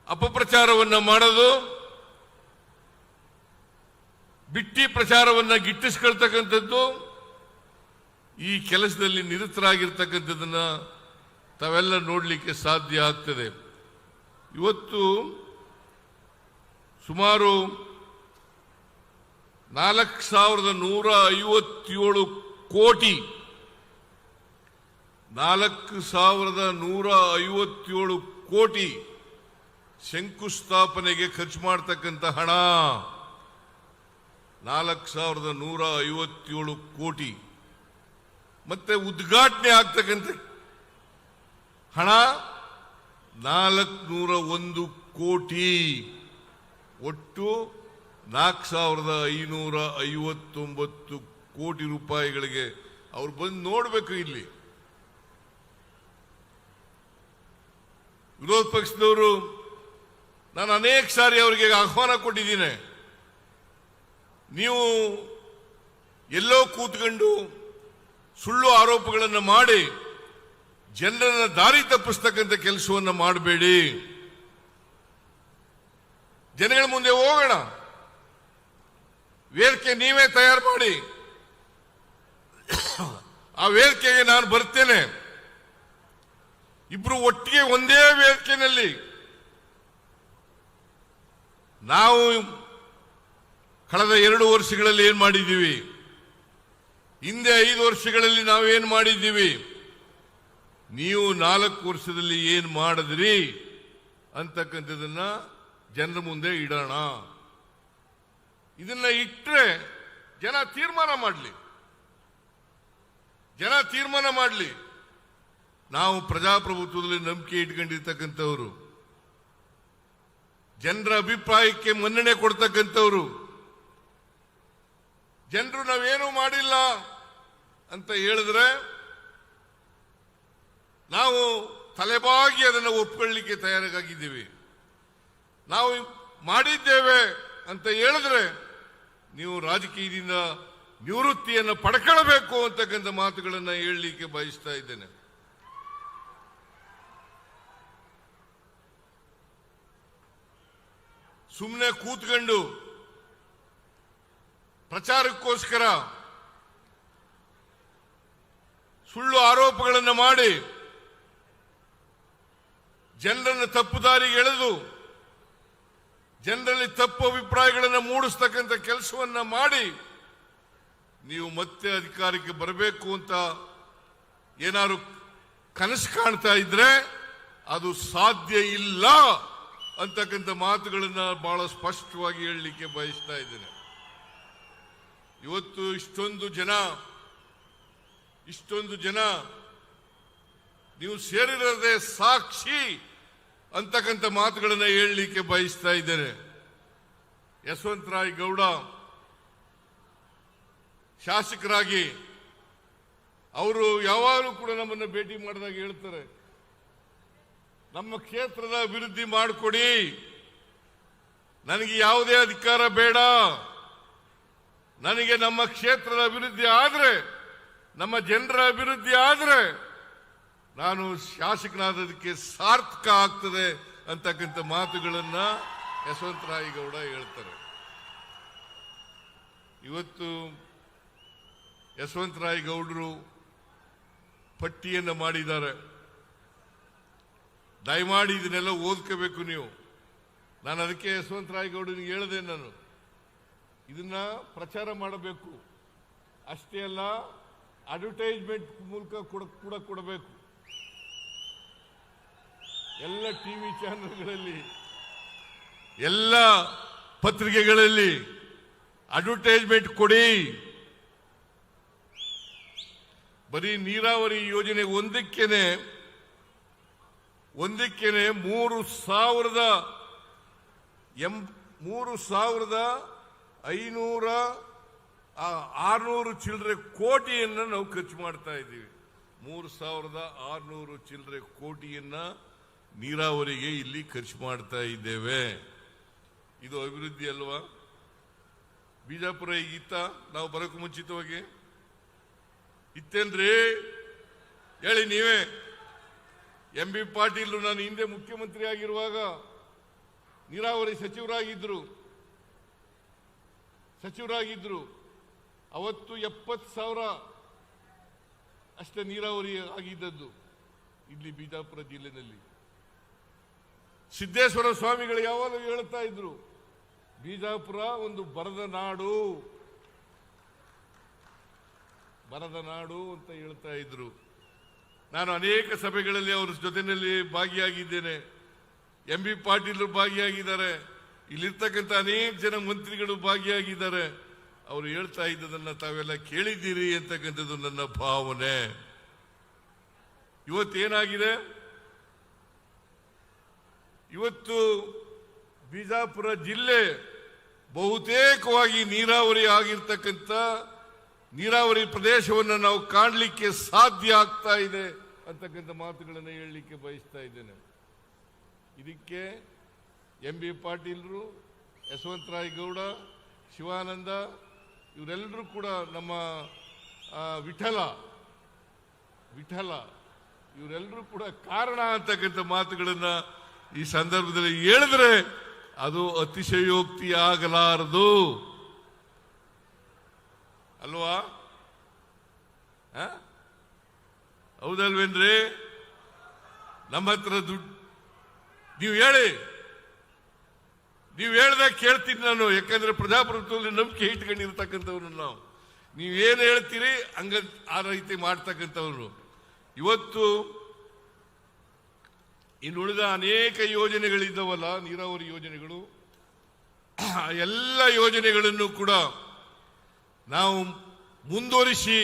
ಅಪಪ್ರಚಾರವನ್ನ ಮಾಡೋದು, ಬಿಟ್ಟಿ ಪ್ರಚಾರವನ್ನ ಗಿಟ್ಟಿಸ್ಕೊಳ್ತಕ್ಕಂಥದ್ದು, ಈ ಕೆಲಸದಲ್ಲಿ ನಿರತರಾಗಿರ್ತಕ್ಕಂಥದ್ದನ್ನ ತಾವೆಲ್ಲ ನೋಡಲಿಕ್ಕೆ ಸಾಧ್ಯ ಆಗ್ತದೆ. ಇವತ್ತು ಸುಮಾರು 4,157 ಕೋಟಿ 4,157 ಕೋಟಿ ಶಂಕುಸ್ಥಾಪನೆಗೆ ಖರ್ಚು ಮಾಡತಕ್ಕಂಥ ಹಣ 4,157 ಕೋಟಿ. ಮತ್ತೆ ಉದ್ಘಾಟನೆ ಆಗ್ತಕ್ಕಂಥ ಹಣ 401 ಕೋಟಿ. ಒಟ್ಟು 4,559 ಕೋಟಿ ರೂಪಾಯಿಗಳಿಗೆ ಅವ್ರು ಬಂದು ನೋಡಬೇಕು. ಇಲ್ಲಿ ವಿರೋಧ ಪಕ್ಷದವರು ನಾನು ಅನೇಕ ಸಾರಿ ಅವರಿಗೆ ಆಹ್ವಾನ ಕೊಟ್ಟಿದ್ದೀನಿ. ನೀವು ಎಲ್ಲೋ ಕೂತ್ಕೊಂಡು ಸುಳ್ಳು ಆರೋಪಗಳನ್ನು ಮಾಡಿ ಜನರನ್ನ ದಾರಿ ತಪ್ಪಿಸ್ತಕ್ಕಂಥ ಕೆಲಸವನ್ನು ಮಾಡಬೇಡಿ. ಜನಗಳ ಮುಂದೆ ಹೋಗೋಣ, ವೇದಿಕೆ ನೀವೇ ತಯಾರು ಮಾಡಿ, ಆ ವೇದಿಕೆಗೆ ನಾನು ಬರ್ತೇನೆ. ಇಬ್ರು ಒಟ್ಟಿಗೆ ಒಂದೇ ವೇದಿಕೆಯಲ್ಲಿ ನಾವು ಕಳೆದ 2 ವರ್ಷಗಳಲ್ಲಿ ಏನ್ ಮಾಡಿದ್ದೀವಿ, ಹಿಂದೆ 5 ವರ್ಷಗಳಲ್ಲಿ ನಾವೇನ್ ಮಾಡಿದ್ದೀವಿ, ನೀವು 4 ವರ್ಷದಲ್ಲಿ ಏನು ಮಾಡಿದ್ರಿ ಅಂತಕ್ಕಂಥದನ್ನ ಜನರ ಮುಂದೆ ಇಡೋಣ. ಇದನ್ನ ಇಟ್ಟರೆ ಜನ ತೀರ್ಮಾನ ಮಾಡಲಿ. ನಾವು ಪ್ರಜಾಪ್ರಭುತ್ವದಲ್ಲಿ ನಂಬಿಕೆ ಇಟ್ಕೊಂಡಿರ್ತಕ್ಕಂಥವ್ರು, ಜನರ ಅಭಿಪ್ರಾಯಕ್ಕೆ ಮನ್ನಣೆ ಕೊಡ್ತಕ್ಕಂಥವ್ರು. ಜನರು ನಾವೇನೂ ಮಾಡಿಲ್ಲ ಅಂತ ಹೇಳಿದ್ರೆ ನಾವು ತಲೆಬಾಗಿ ಅದನ್ನು ಒಪ್ಕೊಳ್ಳಿಕ್ಕೆ ತಯಾರಾಗಿದ್ದೀವಿ. ನಾವು ಮಾಡಿದ್ದೇವೆ ಅಂತ ಹೇಳಿದ್ರೆ ನೀವು ರಾಜಕೀಯದಿಂದ ನಿವೃತ್ತಿಯನ್ನು ಪಡ್ಕೊಳ್ಬೇಕು ಅಂತಕ್ಕಂಥ ಮಾತುಗಳನ್ನು ಹೇಳಲಿಕ್ಕೆ ಬಯಸ್ತಾ ಇದ್ದೇನೆ. ಸುಮ್ಮನೆ ಕೂತ್ಕೊಂಡು ಪ್ರಚಾರಕ್ಕೋಸ್ಕರ ಸುಳ್ಳು ಆರೋಪಗಳನ್ನು ಮಾಡಿ ಜನರನ್ನು ತಪ್ಪು ದಾರಿಗೆ ಎಳೆದು ಜನರಲ್ಲಿ ತಪ್ಪು ಅಭಿಪ್ರಾಯಗಳನ್ನು ಮೂಡಿಸ್ತಕ್ಕಂಥ ಕೆಲಸವನ್ನ ಮಾಡಿ ನೀವು ಮತ್ತೆ ಅಧಿಕಾರಕ್ಕೆ ಬರಬೇಕು ಅಂತ ಏನಾದ್ರು ಕನಸು ಕಾಣ್ತಾ ಇದ್ರೆ ಅದು ಸಾಧ್ಯ ಇಲ್ಲ ಅಂತಕ್ಕಂಥ ಮಾತುಗಳನ್ನ ಬಹಳ ಸ್ಪಷ್ಟವಾಗಿ ಹೇಳಲಿಕ್ಕೆ ಬಯಸ್ತಾ ಇದ್ದೇನೆ. ಇವತ್ತು ಇಷ್ಟೊಂದು ಜನ ನೀವು ಸೇರಿರೋದೇ ಸಾಕ್ಷಿ ಅಂತಕ್ಕಂಥ ಮಾತುಗಳನ್ನು ಹೇಳಲಿಕ್ಕೆ ಬಯಸ್ತಾ ಇದ್ದೇನೆ. ಯಶವಂತರಾಯ ಗೌಡ ಶಾಸಕರಾಗಿ ಅವರು ಯಾವಾಗಲೂ ಕೂಡ ನಮ್ಮನ್ನು ಭೇಟಿ ಮಾಡಿದಾಗ ಹೇಳ್ತಾರೆ, ನಮ್ಮ ಕ್ಷೇತ್ರದ ಅಭಿವೃದ್ಧಿ ಮಾಡಿಕೊಡಿ, ನನಗೆ ಯಾವುದೇ ಅಧಿಕಾರ ಬೇಡ, ನನಗೆ ನಮ್ಮ ಕ್ಷೇತ್ರದ ಅಭಿವೃದ್ಧಿ ಆದ್ರೆ, ನಮ್ಮ ಜನರ ಅಭಿವೃದ್ಧಿ ಆದ್ರೆ ನಾನು ಶಾಸಕನಾದದಕ್ಕೆ ಸಾರ್ಥಕ ಆಗ್ತದೆ ಅಂತಕ್ಕಂಥ ಮಾತುಗಳನ್ನ ಯಶವಂತರಾಯ ಗೌಡ ಹೇಳ್ತಾರೆ. ಇವತ್ತು ಯಶವಂತರಾಯ ಗೌಡರು ಪಟ್ಟಿಯನ್ನು ಮಾಡಿದ್ದಾರೆ. ದಯಮಾಡಿ ಇದನ್ನೆಲ್ಲ ಓದ್ಕೋಬೇಕು ನೀವು. ನಾನು ಅದಕ್ಕೆ ಯಶವಂತರಾಯ ಗೌಡನಿಗೆ ಹೇಳಿದೆ, ನಾನು ಇದನ್ನ ಪ್ರಚಾರ ಮಾಡಬೇಕು, ಅಷ್ಟೇ ಅಲ್ಲ ಅಡ್ವರ್ಟೈಸ್ಮೆಂಟ್ ಮೂಲಕ ಕೂಡ ಕೊಡಬೇಕು. ಎಲ್ಲ ಟಿವಿ ಚಾನೆಲ್ಗಳಲ್ಲಿ, ಎಲ್ಲ ಪತ್ರಿಕೆಗಳಲ್ಲಿ ಅಡ್ವರ್ಟೈಸ್ಮೆಂಟ್ ಕೊಡಿ. ಬರೀ ನೀರಾವರಿ ಯೋಜನೆ ಒಂದಕ್ಕೇನೆ 3,600 ಚಿಲ್ಲರೆ ಕೋಟಿಯನ್ನು ನಾವು ಖರ್ಚು ಮಾಡ್ತಾ ಇದ್ದೀವಿ. 3,600 ಚಿಲ್ಲರೆ ಕೋಟಿಯನ್ನ ನೀರಾವರಿಗೆ ಇಲ್ಲಿ ಖರ್ಚು ಮಾಡ್ತಾ ಇದ್ದೇವೆ. ಇದು ಅಭಿವೃದ್ಧಿ ಅಲ್ವಾ? ಬಿಜಾಪುರ ಈಗಿತ್ತ ನಾವು ಬರೋಕ್ಕೂ ಮುಂಚಿತವಾಗಿ ಇತ್ತೇನ್ರಿ? ಹೇಳಿ ನೀವೇ. MB ಪಾಟೀಲ್ ನಾನು ಹಿಂದೆ ಮುಖ್ಯಮಂತ್ರಿ ಆಗಿರುವಾಗ ನೀರಾವರಿ ಸಚಿವರಾಗಿದ್ರು. ಅವತ್ತು 70,000 ಅಷ್ಟೇ ನೀರಾವರಿ ಆಗಿದ್ದದ್ದು ಇಲ್ಲಿ ಬಿಜಾಪುರ ಜಿಲ್ಲೆಯಲ್ಲಿ. ಸಿದ್ದೇಶ್ವರ ಸ್ವಾಮಿಗಳು ಯಾವಾಗಲೂ ಹೇಳ್ತಾ ಇದ್ರು, ಬಿಜಾಪುರ ಒಂದು ಬರದ ನಾಡು ಅಂತ ಹೇಳ್ತಾ ಇದ್ರು. ನಾನು ಅನೇಕ ಸಭೆಗಳಲ್ಲಿ ಅವರ ಜೊತೆಯಲ್ಲಿ ಭಾಗಿಯಾಗಿದ್ದೇನೆ. MB ಪಾಟೀಲ್ ಭಾಗಿಯಾಗಿದ್ದಾರೆ, ಇಲ್ಲಿರ್ತಕ್ಕಂಥ ಅನೇಕ ಜನ ಮಂತ್ರಿಗಳು ಭಾಗಿಯಾಗಿದ್ದಾರೆ. ಅವರು ಹೇಳ್ತಾ ಇದ್ದದನ್ನ ತಾವೆಲ್ಲ ಕೇಳಿದ್ದೀರಿ ಅಂತಕ್ಕಂಥದ್ದು ನನ್ನ ಭಾವನೆ. ಇವತ್ತೇನಾಗಿದೆ? ಇವತ್ತು ಬಿಜಾಪುರ ಜಿಲ್ಲೆ ಬಹುತೇಕವಾಗಿ ನೀರಾವರಿ ಆಗಿರ್ತಕ್ಕಂಥ ನೀರಾವರಿ ಪ್ರದೇಶವನ್ನು ನಾವು ಕಾಣಲಿಕ್ಕೆ ಸಾಧ್ಯ ಆಗ್ತಾ ಇದೆ ಅಂತಕ್ಕಂಥ ಮಾತುಗಳನ್ನು ಹೇಳಲಿಕ್ಕೆ ಬಯಸ್ತಾ ಇದ್ದೇನೆ. ಇದಕ್ಕೆ MB ಪಾಟೀಲ್ರು, ಯಶವಂತರಾಯ ಗೌಡ, ಶಿವಾನಂದ ಇವರೆಲ್ಲರೂ ಕೂಡ, ನಮ್ಮ ವಿಠಲ ಇವರೆಲ್ಲರೂ ಕೂಡ ಕಾರಣ ಅಂತಕ್ಕಂಥ ಮಾತುಗಳನ್ನ ಈ ಸಂದರ್ಭದಲ್ಲಿ ಹೇಳಿದ್ರೆ ಅದು ಅತಿಶಯೋಕ್ತಿ ಆಗಲಾರದು ಅಲ್ವಾ? ಹೌದಲ್ವೇನ್ರಿ? ನಮ್ಮ ಹತ್ರ ದುಡ್ಡು ನೀವು ಹೇಳ್ದಾಗ ಕೇಳ್ತೀನಿ ನಾನು. ಯಾಕಂದ್ರೆ ಪ್ರಜಾಪ್ರಭುತ್ವದಲ್ಲಿ ನಂಬಿಕೆ ಇಟ್ಕೊಂಡಿರ್ತಕ್ಕಂಥವ್ರು ನಾವು. ನೀವೇನು ಹೇಳ್ತೀರಿ ಹಂಗ ಆ ರೀತಿ ಮಾಡ್ತಕ್ಕಂಥವ್ರು. ಇವತ್ತು ಇನ್ನುಳಿದ ಅನೇಕ ಯೋಜನೆಗಳಿದ್ದವಲ್ಲ, ನೀರಾವರಿ ಯೋಜನೆಗಳು, ಎಲ್ಲ ಯೋಜನೆಗಳನ್ನು ಕೂಡ ನಾವು ಮುಂದುವರಿಸಿ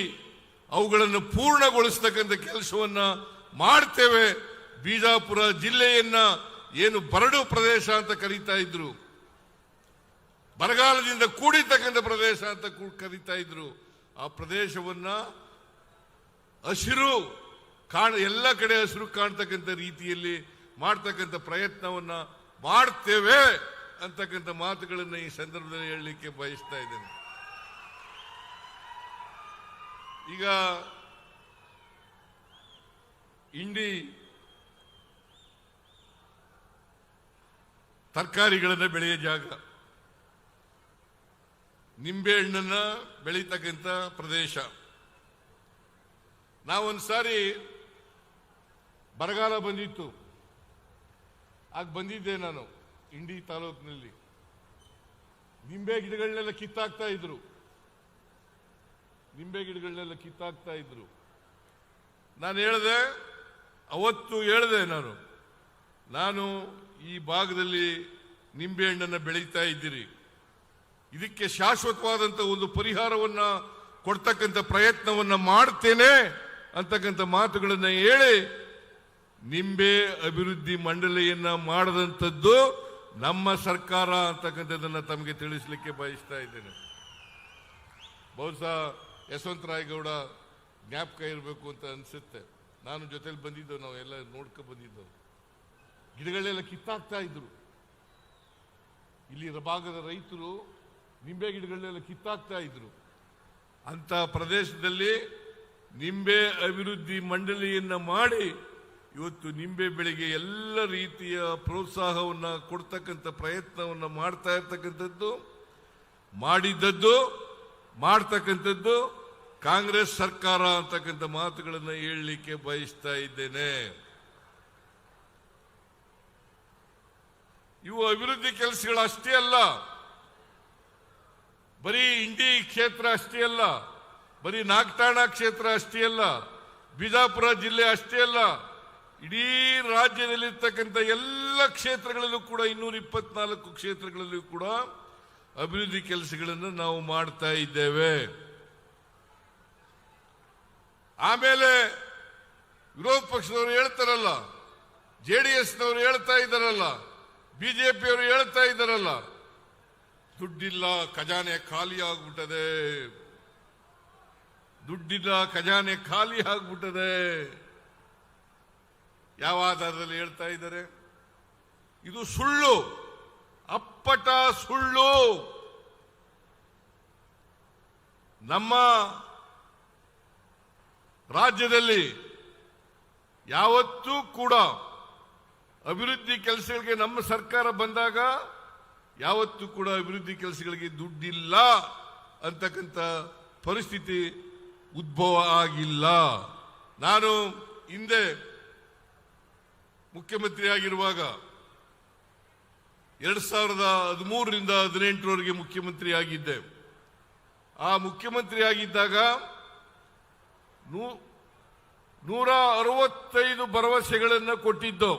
ಅವುಗಳನ್ನು ಪೂರ್ಣಗೊಳಿಸ್ತಕ್ಕಂಥ ಕೆಲಸವನ್ನ ಮಾಡ್ತೇವೆ. ಬಿಜಾಪುರ ಜಿಲ್ಲೆಯನ್ನ ಏನು ಬರಡು ಪ್ರದೇಶ ಅಂತ ಕರೀತಾ ಇದ್ರು, ಬರಗಾಲದಿಂದ ಕೂಡಿರ್ತಕ್ಕಂಥ ಪ್ರದೇಶ ಅಂತ ಕರೀತಾ ಇದ್ರು, ಆ ಪ್ರದೇಶವನ್ನ ಹಸಿರು ಎಲ್ಲ ಕಡೆ ಹಸಿರು ಕಾಣ್ತಕ್ಕಂಥ ರೀತಿಯಲ್ಲಿ ಮಾಡ್ತಕ್ಕಂಥ ಪ್ರಯತ್ನವನ್ನ ಮಾಡ್ತೇವೆ ಅಂತಕ್ಕಂಥ ಮಾತುಗಳನ್ನು ಈ ಸಂದರ್ಭದಲ್ಲಿ ಹೇಳಲಿಕ್ಕೆ ಬಯಸ್ತಾ ಇದ್ದೇನೆ. ಈಗ ಇಂಡಿ ತರಕಾರಿಗಳನ್ನ ಬೆಳೆಯೋ ಜಾಗ, ನಿಂಬೆಹಣ್ಣನ್ನ ಬೆಳೀತಕ್ಕಂಥ ಪ್ರದೇಶ. ನಾವೊಂದ್ಸಾರಿ ಬರಗಾಲ ಬಂದಿತ್ತು, ಆಗ ಬಂದಿದ್ದೆ ನಾನು ಇಂಡಿ ತಾಲೂಕಿನಲ್ಲಿ. ನಿಂಬೆ ಗಿಡಗಳನ್ನೆಲ್ಲ ಕಿತ್ತಾಕ್ತಾ ಇದ್ರು, ನಾನು ಹೇಳಿದೆ, ಅವತ್ತು ಹೇಳಿದೆ, ನಾನು ಈ ಭಾಗದಲ್ಲಿ ನಿಂಬೆಹಣ್ಣನ್ನು ಬೆಳೀತಾ ಇದ್ದೀರಿ, ಇದಕ್ಕೆ ಶಾಶ್ವತವಾದಂಥ ಒಂದು ಪರಿಹಾರವನ್ನ ಕೊಡ್ತಕ್ಕಂಥ ಪ್ರಯತ್ನವನ್ನ ಮಾಡ್ತೇನೆ ಅಂತಕ್ಕಂಥ ಮಾತುಗಳನ್ನು ಹೇಳಿ ನಿಂಬೆ ಅಭಿವೃದ್ಧಿ ಮಂಡಳಿಯನ್ನ ಮಾಡದಂಥದ್ದು ನಮ್ಮ ಸರ್ಕಾರ ಅಂತಕ್ಕಂಥದ್ದನ್ನ ತಮಗೆ ತಿಳಿಸಲಿಕ್ಕೆ ಬಯಸ್ತಾ ಇದ್ದೇನೆ. ಬಹುಶಃ ಯಶವಂತರಾಯಗೌಡ ಜ್ಞಾಪಕ ಇರಬೇಕು ಅಂತ ಅನ್ಸುತ್ತೆ. ನಾನು ಜೊತೆಲಿ ಬಂದಿದ್ದೆವು, ನಾವು ಎಲ್ಲ ನೋಡ್ಕೊ ಬಂದಿದ್ದೆವು. ಗಿಡಗಳೆಲ್ಲ ಕಿತ್ತಾಕ್ತಾ ಇದ್ರು, ಇಲ್ಲಿ ಭಾಗದ ರೈತರು ನಿಂಬೆ ಗಿಡಗಳನ್ನೆಲ್ಲ ಕಿತ್ತಾಕ್ತಾ ಇದ್ರು. ಅಂತ ಪ್ರದೇಶದಲ್ಲಿ ನಿಂಬೆ ಅಭಿವೃದ್ಧಿ ಮಂಡಳಿಯನ್ನ ಮಾಡಿ ಇವತ್ತು ನಿಂಬೆ ಬೆಳೆಗೆ ಎಲ್ಲ ರೀತಿಯ ಪ್ರೋತ್ಸಾಹವನ್ನ ಕೊಡ್ತಕ್ಕಂಥ ಪ್ರಯತ್ನವನ್ನ ಮಾಡ್ತಾ ಇರ್ತಕ್ಕಂಥದ್ದು, ಮಾಡ್ತಕ್ಕಂಥದ್ದು ಕಾಂಗ್ರೆಸ್ ಸರ್ಕಾರ ಅಂತಕ್ಕಂಥ ಮಾತುಗಳನ್ನು ಹೇಳಲಿಕ್ಕೆ ಬಯಸ್ತಾ ಇದ್ದೇನೆ. ಇವು ಅಭಿವೃದ್ಧಿ ಕೆಲಸಗಳು ಅಷ್ಟೇ ಅಲ್ಲ, ಬರೀ ಇಂಡಿ ಕ್ಷೇತ್ರ ಅಷ್ಟೇ ಅಲ್ಲ, ಬರೀ ನಾಗಠಾಣ ಕ್ಷೇತ್ರ ಅಷ್ಟೇ ಅಲ್ಲ, ಬಿಜಾಪುರ ಜಿಲ್ಲೆ ಅಷ್ಟೇ ಅಲ್ಲ, ಇಡೀ ರಾಜ್ಯದಲ್ಲಿರ್ತಕ್ಕಂಥ ಎಲ್ಲ ಕ್ಷೇತ್ರಗಳಲ್ಲೂ ಕೂಡ 224 ಕ್ಷೇತ್ರಗಳಲ್ಲೂ ಕೂಡ ಅಭಿವೃದ್ಧಿ ಕೆಲಸಗಳನ್ನು ನಾವು ಮಾಡ್ತಾ ಇದ್ದೇವೆ. ಆಮೇಲೆ ವಿರೋಧ ಪಕ್ಷದವರು ಹೇಳ್ತಾರಲ್ಲ, ಜೆಡಿಎಸ್ನವರು ಹೇಳ್ತಾ ಇದ್ದಾರಲ್ಲ, ಬಿಜೆಪಿಯವರು ಹೇಳ್ತಾ ಇದ್ದಾರಲ್ಲ, ದುಡ್ಡಿಲ್ಲ, ಖಜಾನೆ ಖಾಲಿ ಆಗ್ಬಿಟ್ಟದೆ, ದುಡ್ಡಿಲ್ಲ, ಖಜಾನೆ ಖಾಲಿ ಆಗ್ಬಿಟ್ಟದೆ. ಯಾವ ಆಧಾರದಲ್ಲಿ ಹೇಳ್ತಾ ಇದ್ದಾರೆ? ಇದು ಸುಳ್ಳು, ಅಪ್ಪಟ ಸುಳ್ಳು. ನಮ್ಮ ರಾಜ್ಯದಲ್ಲಿ ಯಾವತ್ತೂ ಕೂಡ ಅಭಿವೃದ್ಧಿ ಕೆಲಸಗಳಿಗೆ ನಮ್ಮ ಸರ್ಕಾರ ಬಂದಾಗ ಯಾವತ್ತೂ ಕೂಡ ಅಭಿವೃದ್ಧಿ ಕೆಲಸಗಳಿಗೆ ದುಡ್ಡಿಲ್ಲ ಅಂತಕ್ಕಂಥ ಪರಿಸ್ಥಿತಿ ಉದ್ಭವ ಆಗಿಲ್ಲ. ನಾನು ಹಿಂದೆ ಮುಖ್ಯಮಂತ್ರಿ ಆಗಿರುವಾಗ 2013ರಿಂದ 2018ರವರೆಗೆ ಮುಖ್ಯಮಂತ್ರಿ ಆಗಿದ್ದೆ. ಆ ಮುಖ್ಯಮಂತ್ರಿ ಆಗಿದ್ದಾಗ 165 ಭರವಸೆಗಳನ್ನು ಕೊಟ್ಟಿದ್ದು,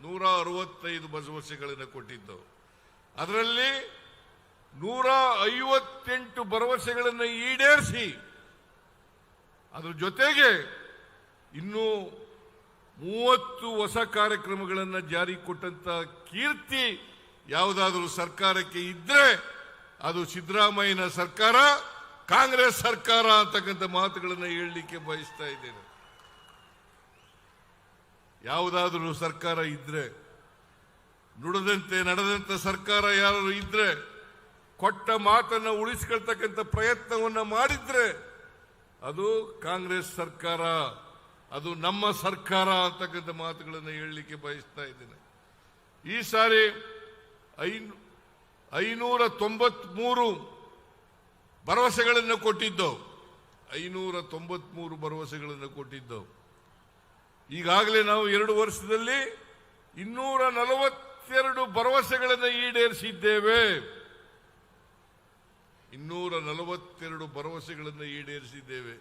165 ಭರವಸೆಗಳನ್ನು ಕೊಟ್ಟಿದ್ದು. ಅದರಲ್ಲಿ 158 ಭರವಸೆಗಳನ್ನು ಈಡೇರಿಸಿ ಅದರ ಜೊತೆಗೆ ಇನ್ನೂ 30 ಹೊಸ ಕಾರ್ಯಕ್ರಮಗಳನ್ನು ಜಾರಿ ಕೊಟ್ಟಂತ ಕೀರ್ತಿ ಯಾವುದಾದರೂ ಸರ್ಕಾರಕ್ಕೆ ಇದ್ರೆ ಅದು ಸಿದ್ದರಾಮಯ್ಯನ ಸರ್ಕಾರ, ಕಾಂಗ್ರೆಸ್ ಸರ್ಕಾರ ಅಂತಕ್ಕಂಥ ಮಾತುಗಳನ್ನು ಹೇಳಲಿಕ್ಕೆ ಬಯಸ್ತಾ ಇದ್ದೇನೆ. ಯಾವುದಾದರೂ ಸರ್ಕಾರ ಇದ್ರೆ, ನುಡಿದಂತೆ ನಡೆದಂತ ಸರ್ಕಾರ ಯಾರು ಇದ್ರೆ, ಕೊಟ್ಟ ಮಾತನ್ನು ಉಳಿಸಿಕೊಳ್ತಕ್ಕಂಥ ಪ್ರಯತ್ನವನ್ನ ಮಾಡಿದ್ರೆ ಅದು ಕಾಂಗ್ರೆಸ್ ಸರ್ಕಾರ, ಅದು ನಮ್ಮ ಸರ್ಕಾರ ಅಂತಕ್ಕಂಥ ಮಾತುಗಳನ್ನು ಹೇಳಲಿಕ್ಕೆ ಬಯಸ್ತಾ ಇದ್ದೇನೆ. ಈ ಸಾರಿ 593 ಭರವಸೆಗಳನ್ನು ಕೊಟ್ಟಿದ್ದು, 593 ಭರವಸೆಗಳನ್ನು ಕೊಟ್ಟಿದ್ದು. ಈಗಾಗಲೇ ನಾವು 2 ವರ್ಷದಲ್ಲಿ 242 ಭರವಸೆಗಳನ್ನು ಈಡೇರಿಸಿದ್ದೇವೆ. 242 ಭರವಸೆಗಳನ್ನು ಈಡೇರಿಸಿದ್ದೇವೆ.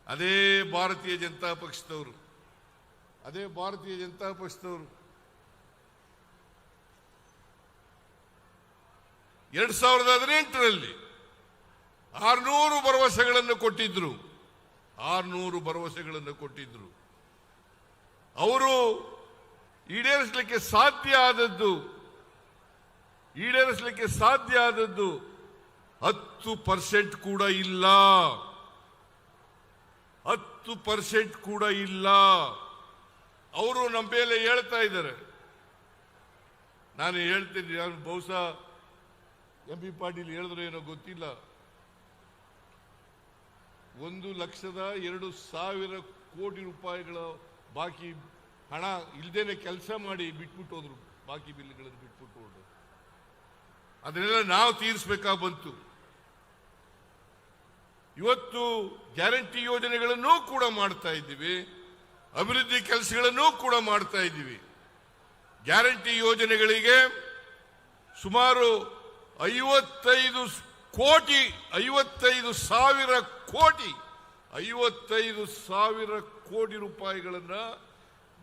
ಅದೇ ಭಾರತೀಯ ಜನತಾ ಪಕ್ಷದವರು ಅದೇ ಭಾರತೀಯ ಜನತಾ ಪಕ್ಷದವರು 2018ರಲ್ಲಿ 600 ಭರವಸೆಗಳನ್ನು ಕೊಟ್ಟಿದ್ರು. 600 ಭರವಸೆಗಳನ್ನು ಕೊಟ್ಟಿದ್ರು. ಅವರು ಈಡೇರಿಸಲಿಕ್ಕೆ ಸಾಧ್ಯ ಆದದ್ದು 10% ಕೂಡ ಇಲ್ಲ. 10% ಕೂಡ ಇಲ್ಲ. ಅವರು ನಮ್ಮ ಮೇಲೆ ಹೇಳ್ತಾ ಇದ್ದಾರೆ. ನಾನು ಹೇಳ್ತೀನಿ, ನಾನು ಬಹುಶಃ MP ಪಾಟೀಲ್ ಹೇಳಿದ್ರು ಏನೋ ಗೊತ್ತಿಲ್ಲ, 1,02,000 ಕೋಟಿ ರೂಪಾಯಿಗಳ ಬಾಕಿ ಹಣ ಇಲ್ದೇನೆ ಕೆಲಸ ಮಾಡಿ ಬಿಟ್ಬಿಟ್ಟು ಹೋದ್ರು. ಬಾಕಿ ಬಿಲ್ಗಳನ್ನು ಬಿಟ್ಬಿಟ್ಟು ಹೋದ್ರು. ಅದನ್ನೆಲ್ಲ ನಾವು ತೀರಿಸಬೇಕಾಗಿ ಬಂತು. ಇವತ್ತು ಗ್ಯಾರಂಟಿ ಯೋಜನೆಗಳನ್ನು ಕೂಡ ಮಾಡ್ತಾ ಇದ್ದೀವಿ, ಅಭಿವೃದ್ಧಿ ಕೆಲಸಗಳನ್ನು ಕೂಡ ಮಾಡ್ತಾ ಇದ್ದೀವಿ. ಗ್ಯಾರಂಟಿ ಯೋಜನೆಗಳಿಗೆ ಸುಮಾರು 55,000 ಕೋಟಿ ರೂಪಾಯಿಗಳನ್ನ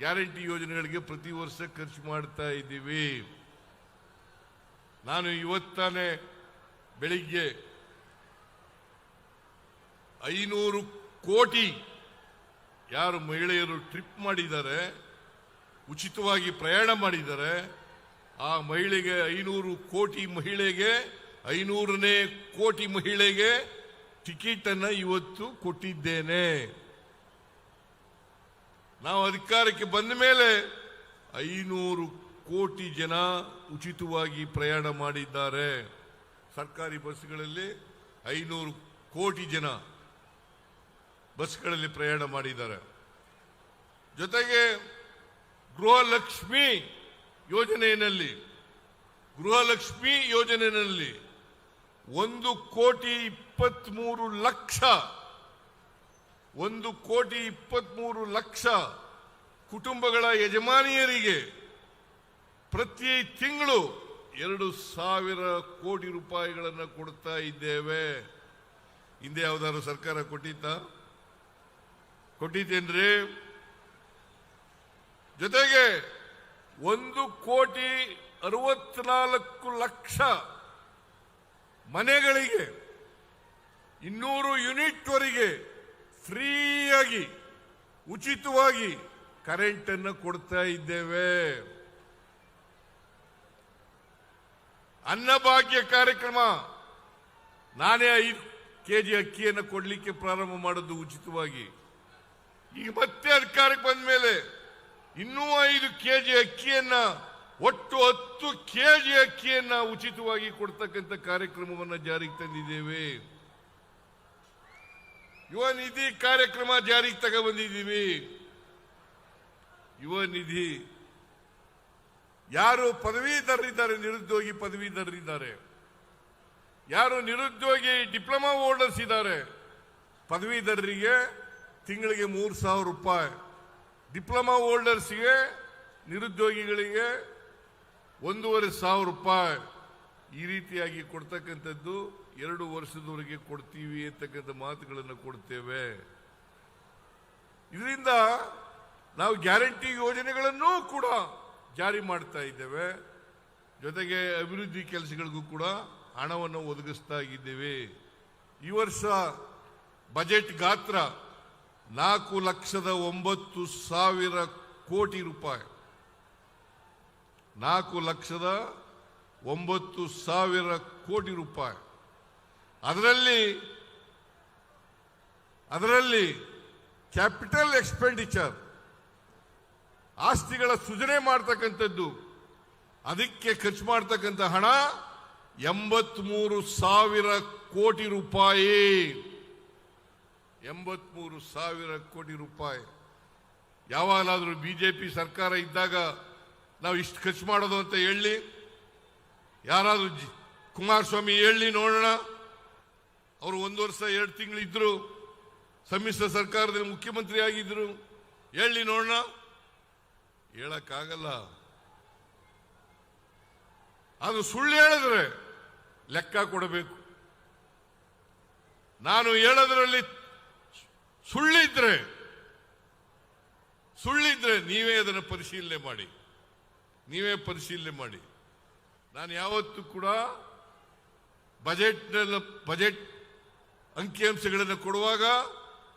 ಗ್ಯಾರಂಟಿ ಯೋಜನೆಗಳಿಗೆ ಪ್ರತಿ ವರ್ಷ ಖರ್ಚು ಮಾಡ್ತಾ ಇದ್ದೀವಿ. ನಾನು ಇವತ್ತಾನೆ ಬೆಳಿಗ್ಗೆ 500 ಕೋಟಿ ಯಾರು ಮಹಿಳೆಯರು ಟ್ರಿಪ್ ಮಾಡಿದ್ದಾರೆ, ಉಚಿತವಾಗಿ ಪ್ರಯಾಣ ಮಾಡಿದ್ದಾರೆ, ಆ ಮಹಿಳೆಗೆ 500 ಕೋಟಿ ಮಹಿಳೆಗೆ 500ನೇ ಕೋಟಿ ಮಹಿಳೆಗೆ ಟಿಕೆಟ್ ಅನ್ನ ಇವತ್ತು ಕೊಟ್ಟಿದ್ದೇನೆ. ನಾವು ಅಧಿಕಾರಕ್ಕೆ ಬಂದ ಮೇಲೆ 500 ಕೋಟಿ ಜನ ಉಚಿತವಾಗಿ ಪ್ರಯಾಣ ಮಾಡಿದ್ದಾರೆ. ಸರ್ಕಾರಿ ಬಸ್ಗಳಲ್ಲಿ 500 ಕೋಟಿ ಜನ ಬಸ್ಗಳಲ್ಲಿ ಪ್ರಯಾಣ ಮಾಡಿದ್ದಾರೆ. ಜೊತೆಗೆ ಗೃಹಲಕ್ಷ್ಮಿ ಯೋಜನೆಯಲ್ಲಿ 1,23,00,000 ಕುಟುಂಬಗಳ ಯಜಮಾನಿಯರಿಗೆ ಪ್ರತಿ ತಿಂಗಳು 2,000 ಕೋಟಿ ರೂಪಾಯಿಗಳನ್ನು ಕೊಡ್ತಾ ಇದ್ದೇವೆ. ಹಿಂದೆ ಯಾವ್ದಾದ್ರು ಸರ್ಕಾರ ಕೊಟ್ಟಿದ್ದೇನ್ರಿ? ಜೊತೆಗೆ 1,64,00,000 ಮನೆಗಳಿಗೆ 200 ಯೂನಿಟ್ ವರೆಗೆ ಫ್ರೀಯಾಗಿ ಉಚಿತವಾಗಿ ಕರೆಂಟ್ ಅನ್ನು ಕೊಡ್ತಾ ಇದ್ದೇವೆ. ಅನ್ನಭಾಗ್ಯ ಕಾರ್ಯಕ್ರಮ, ನಾನೇ 5 ಕೆಜಿ ಅಕ್ಕಿಯನ್ನು ಕೊಡ್ಲಿಕ್ಕೆ ಪ್ರಾರಂಭ ಮಾಡೋದು ಉಚಿತವಾಗಿ. ಈಗ ಮತ್ತೆ ಅಧಿಕಾರಕ್ಕೆ ಬಂದ ಮೇಲೆ ಇನ್ನೂ 5 ಕೆಜಿ ಅಕ್ಕಿಯನ್ನ, ಒಟ್ಟು 10 ಕೆಜಿ ಅಕ್ಕಿಯನ್ನ ಉಚಿತವಾಗಿ ಕೊಡ್ತಕ್ಕಂಥ ಕಾರ್ಯಕ್ರಮವನ್ನು ಜಾರಿಗೆ ತಂದಿದ್ದೇವೆ. ಯುವ ನಿಧಿ ಕಾರ್ಯಕ್ರಮ ಜಾರಿಗೆ ತಗೊಂಡ್ಬಂದಿದ್ದೀವಿ. ಯುವ ನಿಧಿ ಯಾರು ಪದವೀಧರರಿದ್ದಾರೆ, ನಿರುದ್ಯೋಗಿ ಪದವೀಧರರಿದ್ದಾರೆ, ಯಾರು ನಿರುದ್ಯೋಗಿ ಡಿಪ್ಲೊಮಾ ಹೋಲ್ಡರ್ಸ್ ಇದ್ದಾರೆ, ಪದವೀಧರರಿಗೆ ತಿಂಗಳಿಗೆ 3,000 ರೂಪಾಯಿ, ಡಿಪ್ಲೊಮಾ ಹೋಲ್ಡರ್ಸ್ಗೆ ನಿರುದ್ಯೋಗಿಗಳಿಗೆ 1,500 ರೂಪಾಯಿ, ಈ ರೀತಿಯಾಗಿ ಕೊಡ್ತಕ್ಕಂಥದ್ದು 2 ವರ್ಷದವರೆಗೆ ಕೊಡ್ತೀವಿ ಅಂತಕ್ಕಂಥ ಮಾತುಗಳನ್ನು ಕೊಡ್ತೇವೆ. ಇದರಿಂದ ನಾವು ಗ್ಯಾರಂಟಿ ಯೋಜನೆಗಳನ್ನು ಕೂಡ ಜಾರಿ ಮಾಡ್ತಾ ಇದ್ದೇವೆ. ಜೊತೆಗೆ ಅಭಿವೃದ್ಧಿ ಕೆಲಸಗಳಿಗೂ ಕೂಡ ಹಣವನ್ನು ಒದಗಿಸ್ತಾ ಇದ್ದೇವೆ. ಈ ವರ್ಷ ಬಜೆಟ್ ಗಾತ್ರ 4,09,000 ಕೋಟಿ ರೂಪಾಯಿ. 4,09,000 ಕೋಟಿ ರೂಪಾಯಿ. ಅದರಲ್ಲಿ ಕ್ಯಾಪಿಟಲ್ ಎಕ್ಸ್ಪೆಂಡಿಚರ್, ಆಸ್ತಿಗಳ ಸೃಜನೆ ಮಾಡ್ತಕ್ಕಂಥದ್ದು, ಅದಕ್ಕೆ ಖರ್ಚು ಮಾಡ್ತಕ್ಕಂಥ ಹಣ 83,000 ಕೋಟಿ ರೂಪಾಯಿ. 83,000 ಕೋಟಿ ರೂಪಾಯಿ. ಯಾವಾಗಲಾದರೂ ಬಿಜೆಪಿ ಸರ್ಕಾರ ಇದ್ದಾಗ ನಾವು ಇಷ್ಟು ಖರ್ಚು ಮಾಡೋದು ಅಂತ ಹೇಳಿ, ಯಾರಾದ್ರೂ ಕುಮಾರಸ್ವಾಮಿ ಹೇಳಿ ನೋಡೋಣ. ಅವರು 1 ವರ್ಷ 2 ತಿಂಗಳು ಇದ್ರು, ಸಮ್ಮಿಶ್ರ ಸರ್ಕಾರದಲ್ಲಿ ಮುಖ್ಯಮಂತ್ರಿ ಆಗಿದ್ರು, ಹೇಳಿ ನೋಡೋಣ. ಹೇಳಕ್ಕಾಗಲ್ಲ. ಅದು ಸುಳ್ಳು ಹೇಳಿದ್ರೆ ಲೆಕ್ಕ ಕೊಡಬೇಕು. ನಾನು ಹೇಳೋದ್ರಲ್ಲಿ ಸುಳ್ಳಿದ್ರೆ ಸುಳ್ಳಿದ್ರೆ ನೀವೇ ಅದನ್ನು ಪರಿಶೀಲನೆ ಮಾಡಿ. ನಾನು ಯಾವತ್ತೂ ಕೂಡ ಬಜೆಟ್ ಅಂಕಿಅಂಶಗಳನ್ನು ಕೊಡುವಾಗ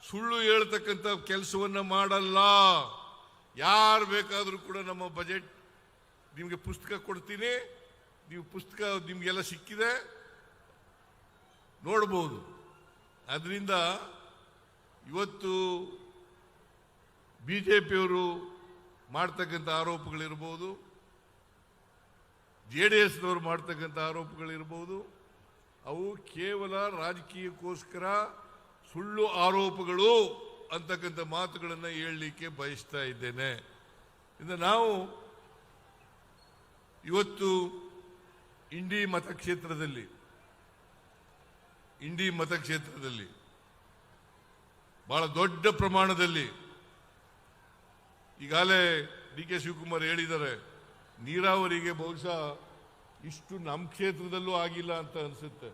ಸುಳ್ಳು ಹೇಳ್ತಕ್ಕಂಥ ಕೆಲಸವನ್ನ ಮಾಡಲ್ಲ. ಯಾರು ಬೇಕಾದರೂ ಕೂಡ ನಮ್ಮ ಬಜೆಟ್ ನಿಮಗೆ ಪುಸ್ತಕ ಕೊಡ್ತೀನಿ, ನೀವು ಪುಸ್ತಕ ನಿಮಗೆಲ್ಲ ಸಿಕ್ಕಿದೆ ನೋಡಬಹುದು. ಅದರಿಂದ ಇವತ್ತು ಬಿಜೆಪಿಯವರು ಮಾಡ್ತಕ್ಕಂಥ ಆರೋಪಗಳಿರ್ಬೋದು, JDSನವರು ಮಾಡ್ತಕ್ಕಂಥ ಆರೋಪಗಳಿರ್ಬೋದು, ಅವು ಕೇವಲ ರಾಜಕೀಯಕ್ಕೋಸ್ಕರ ಸುಳ್ಳು ಆರೋಪಗಳು ಅಂತಕ್ಕಂಥ ಮಾತುಗಳನ್ನು ಹೇಳಲಿಕ್ಕೆ ಬಯಸ್ತಾ ಇದ್ದೇನೆ. ಇಂದ ನಾವು ಇವತ್ತು ಇಂಡಿ ಮತಕ್ಷೇತ್ರದಲ್ಲಿ ಬಹಳ ದೊಡ್ಡ ಪ್ರಮಾಣದಲ್ಲಿ ಈಗಾಗಲೇ DK ಶಿವಕುಮಾರ್ ಹೇಳಿದ್ದಾರೆ, ನೀರಾವರಿಗೆ ಬಹುಶಃ ಇಷ್ಟು ನಮ್ಮ ಕ್ಷೇತ್ರದಲ್ಲೂ ಆಗಿಲ್ಲ ಅಂತ ಅನಿಸುತ್ತೆ.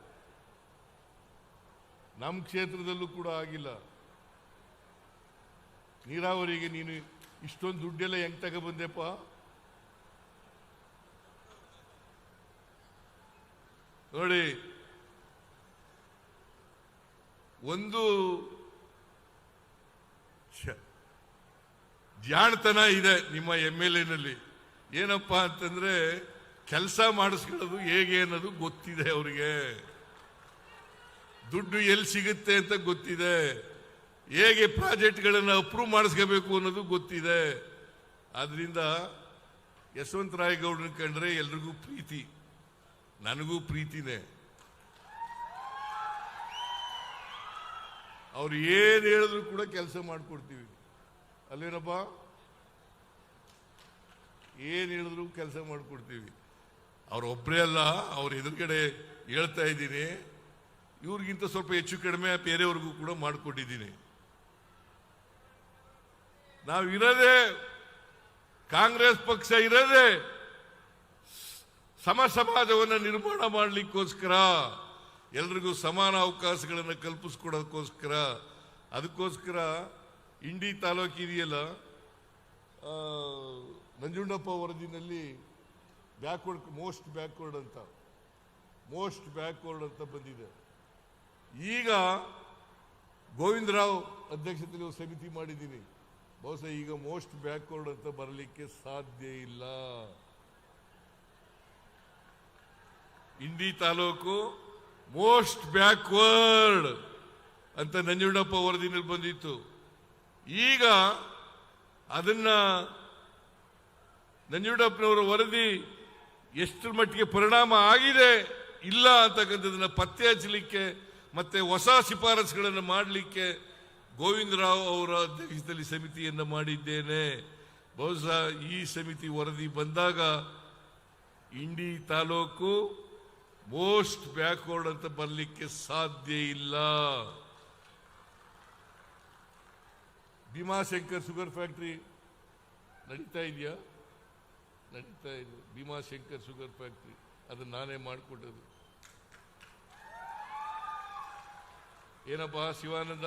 ನಮ್ಮ ಕ್ಷೇತ್ರದಲ್ಲೂ ಕೂಡ ಆಗಿಲ್ಲ. ನೀರಾವರಿಗೆ ನೀನು ಇಷ್ಟೊಂದು ದುಡ್ಡೆಲ್ಲ ಹೆಂಗ್ ತಗೊಬಂದೆಪ್ಪ? ನೋಡಿ, ಒಂದು ಜಾಣತನ ಇದೆ ನಿಮ್ಮ MLAನಲ್ಲಿ. ಏನಪ್ಪಾ ಅಂತಂದ್ರೆ ಕೆಲಸ ಮಾಡಿಸ್ಕೊಳ್ಳೋದು ಹೇಗೆ ಅನ್ನೋದು ಗೊತ್ತಿದೆ ಅವರಿಗೆ. ದುಡ್ಡು ಎಲ್ಲಿ ಸಿಗುತ್ತೆ ಅಂತ ಗೊತ್ತಿದೆ. ಹೇಗೆ ಪ್ರಾಜೆಕ್ಟ್ಗಳನ್ನು ಅಪ್ರೂವ್ ಮಾಡಿಸ್ಕೋಬೇಕು ಅನ್ನೋದು ಗೊತ್ತಿದೆ. ಆದ್ರಿಂದ ಯಶವಂತರಾಯಗೌಡನ ಕಂಡ್ರೆ ಎಲ್ರಿಗೂ ಪ್ರೀತಿ, ನನಗೂ ಪ್ರೀತಿನೇ. ಅವ್ರು ಏನ್ ಹೇಳಿದ್ರು ಕೂಡ ಕೆಲಸ ಮಾಡಿಕೊಡ್ತೀವಿ, ಅಲ್ಲೇನಪ್ಪ? ಏನ್ ಹೇಳಿದ್ರು ಕೆಲಸ ಮಾಡಿಕೊಡ್ತೀವಿ. ಅವ್ರೊಬ್ಬರೇ ಅಲ್ಲ, ಅವ್ರ ಎದುರುಗಡೆ ಹೇಳ್ತಾ ಇದ್ದೀನಿ, ಇವ್ರಿಗಿಂತ ಸ್ವಲ್ಪ ಹೆಚ್ಚು ಕಡಿಮೆ ಬೇರೆಯವ್ರಿಗೂ ಕೂಡ ಮಾಡಿಕೊಟ್ಟಿದ್ದೀನಿ. ನಾವಿರೋದೇ, ಕಾಂಗ್ರೆಸ್ ಪಕ್ಷ ಇರೋದೇ ಸಮಾಜವನ್ನು ನಿರ್ಮಾಣ ಮಾಡಲಿಕ್ಕೋಸ್ಕರ, ಎಲ್ರಿಗೂ ಸಮಾನ ಅವಕಾಶಗಳನ್ನು ಕಲ್ಪಿಸ್ಕೊಡೋದಕ್ಕೋಸ್ಕರ. ಅದಕ್ಕೋಸ್ಕರ ಇಂಡಿ ತಾಲೂಕು ಇದೆಯಲ್ಲ, ನಂಜುಂಡಪ್ಪ ವರದಿನಲ್ಲಿ ಮೋಸ್ಟ್ ಬ್ಯಾಕ್ವರ್ಡ್ ಅಂತ ಬಂದಿದೆ. ಈಗ ಗೋವಿಂದರಾವ್ ಅಧ್ಯಕ್ಷತೆಯಲ್ಲಿ ಒಂದು ಸಮಿತಿ ಮಾಡಿದ್ದೀನಿ. ಬಹುಶಃ ಈಗ ಮೋಸ್ಟ್ ಬ್ಯಾಕ್ವರ್ಡ್ ಅಂತ ಬರಲಿಕ್ಕೆ ಸಾಧ್ಯ ಇಲ್ಲ. ಇಂಡಿ ತಾಲೂಕು ಮೋಸ್ಟ್ ಬ್ಯಾಕ್ವರ್ಡ್ ಅಂತ ನಂಜುಂಡಪ್ಪ ವರದಿನಲ್ಲಿ ಬಂದಿತ್ತು. ಈಗ ಅದನ್ನ ನಂಜುಂಡಪ್ಪನವರ ವರದಿ ಎಷ್ಟು ಮಟ್ಟಿಗೆ ಪರಿಣಾಮ ಆಗಿದೆ ಇಲ್ಲ ಅಂತಕ್ಕಂಥದನ್ನ ಪತ್ತೆ ಹಚ್ಚಲಿಕ್ಕೆ ಮತ್ತೆ ಹೊಸ ಶಿಫಾರಸುಗಳನ್ನು ಮಾಡಲಿಕ್ಕೆ ಗೋವಿಂದರಾವ್ ಅವರ ಅಧ್ಯಕ್ಷತೆಯಲ್ಲಿ ಸಮಿತಿಯನ್ನು ಮಾಡಿದ್ದೇನೆ. ಬಹುಶಃ ಈ ಸಮಿತಿ ವರದಿ ಬಂದಾಗ ಇಂಡಿ ತಾಲೂಕು ಮೋಸ್ಟ್ ಬ್ಯಾಕ್ವರ್ಡ್ ಅಂತ ಬರಲಿಕ್ಕೆ ಸಾಧ್ಯ ಇಲ್ಲ. ಭೀಮಾಶಂಕರ್ ಶುಗರ್ ಫ್ಯಾಕ್ಟರಿ ನಡೀತಾ ಇದೆಯಾ? ನಡೀತಾ ಇದೆ. ಭೀಮಾಶಂಕರ್ ಶುಗರ್ ಫ್ಯಾಕ್ಟರಿ ಅದನ್ನ ನಾನೇ ಮಾಡಿಕೊಟ್ಟದು. ಏನಪ್ಪಾ ಶಿವಾನಂದ,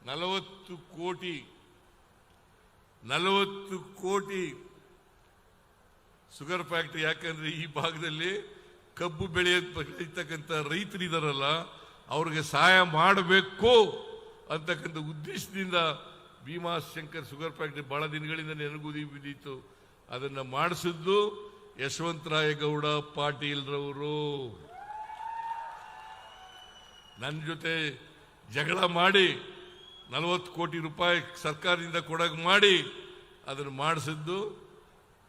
40 ಕೋಟಿ ಶುಗರ್ ಫ್ಯಾಕ್ಟರಿ. ಯಾಕಂದ್ರೆ ಈ ಭಾಗದಲ್ಲಿ ಕಬ್ಬು ಬೆಳೆಯತಕ್ಕಂಥ ರೈತರಿದಾರಲ್ಲ, ಅವ್ರಿಗೆ ಸಹಾಯ ಮಾಡಬೇಕು ಅಂತಕ್ಕಂಥ ಉದ್ದೇಶದಿಂದ ಭೀಮಾಶಂಕರ್ ಶುಗರ್ ಫ್ಯಾಕ್ಟರಿ ಬಹಳ ದಿನಗಳಿಂದ ನೆನಗುದಿ ಬಿದ್ದಿತ್ತು. ಅದನ್ನ ಮಾಡಿಸಿದ್ದು ಯಶವಂತರಾಯಗೌಡ ಪಾಟೀಲ್ರವರು. ನನ್ನ ಜೊತೆ ಜಗಳ ಮಾಡಿ 40 ಕೋಟಿ ರೂಪಾಯಿ ಸರ್ಕಾರದಿಂದ ಕೊಡಗ್ ಮಾಡಿ ಅದನ್ನು ಮಾಡಿಸಿದ್ದು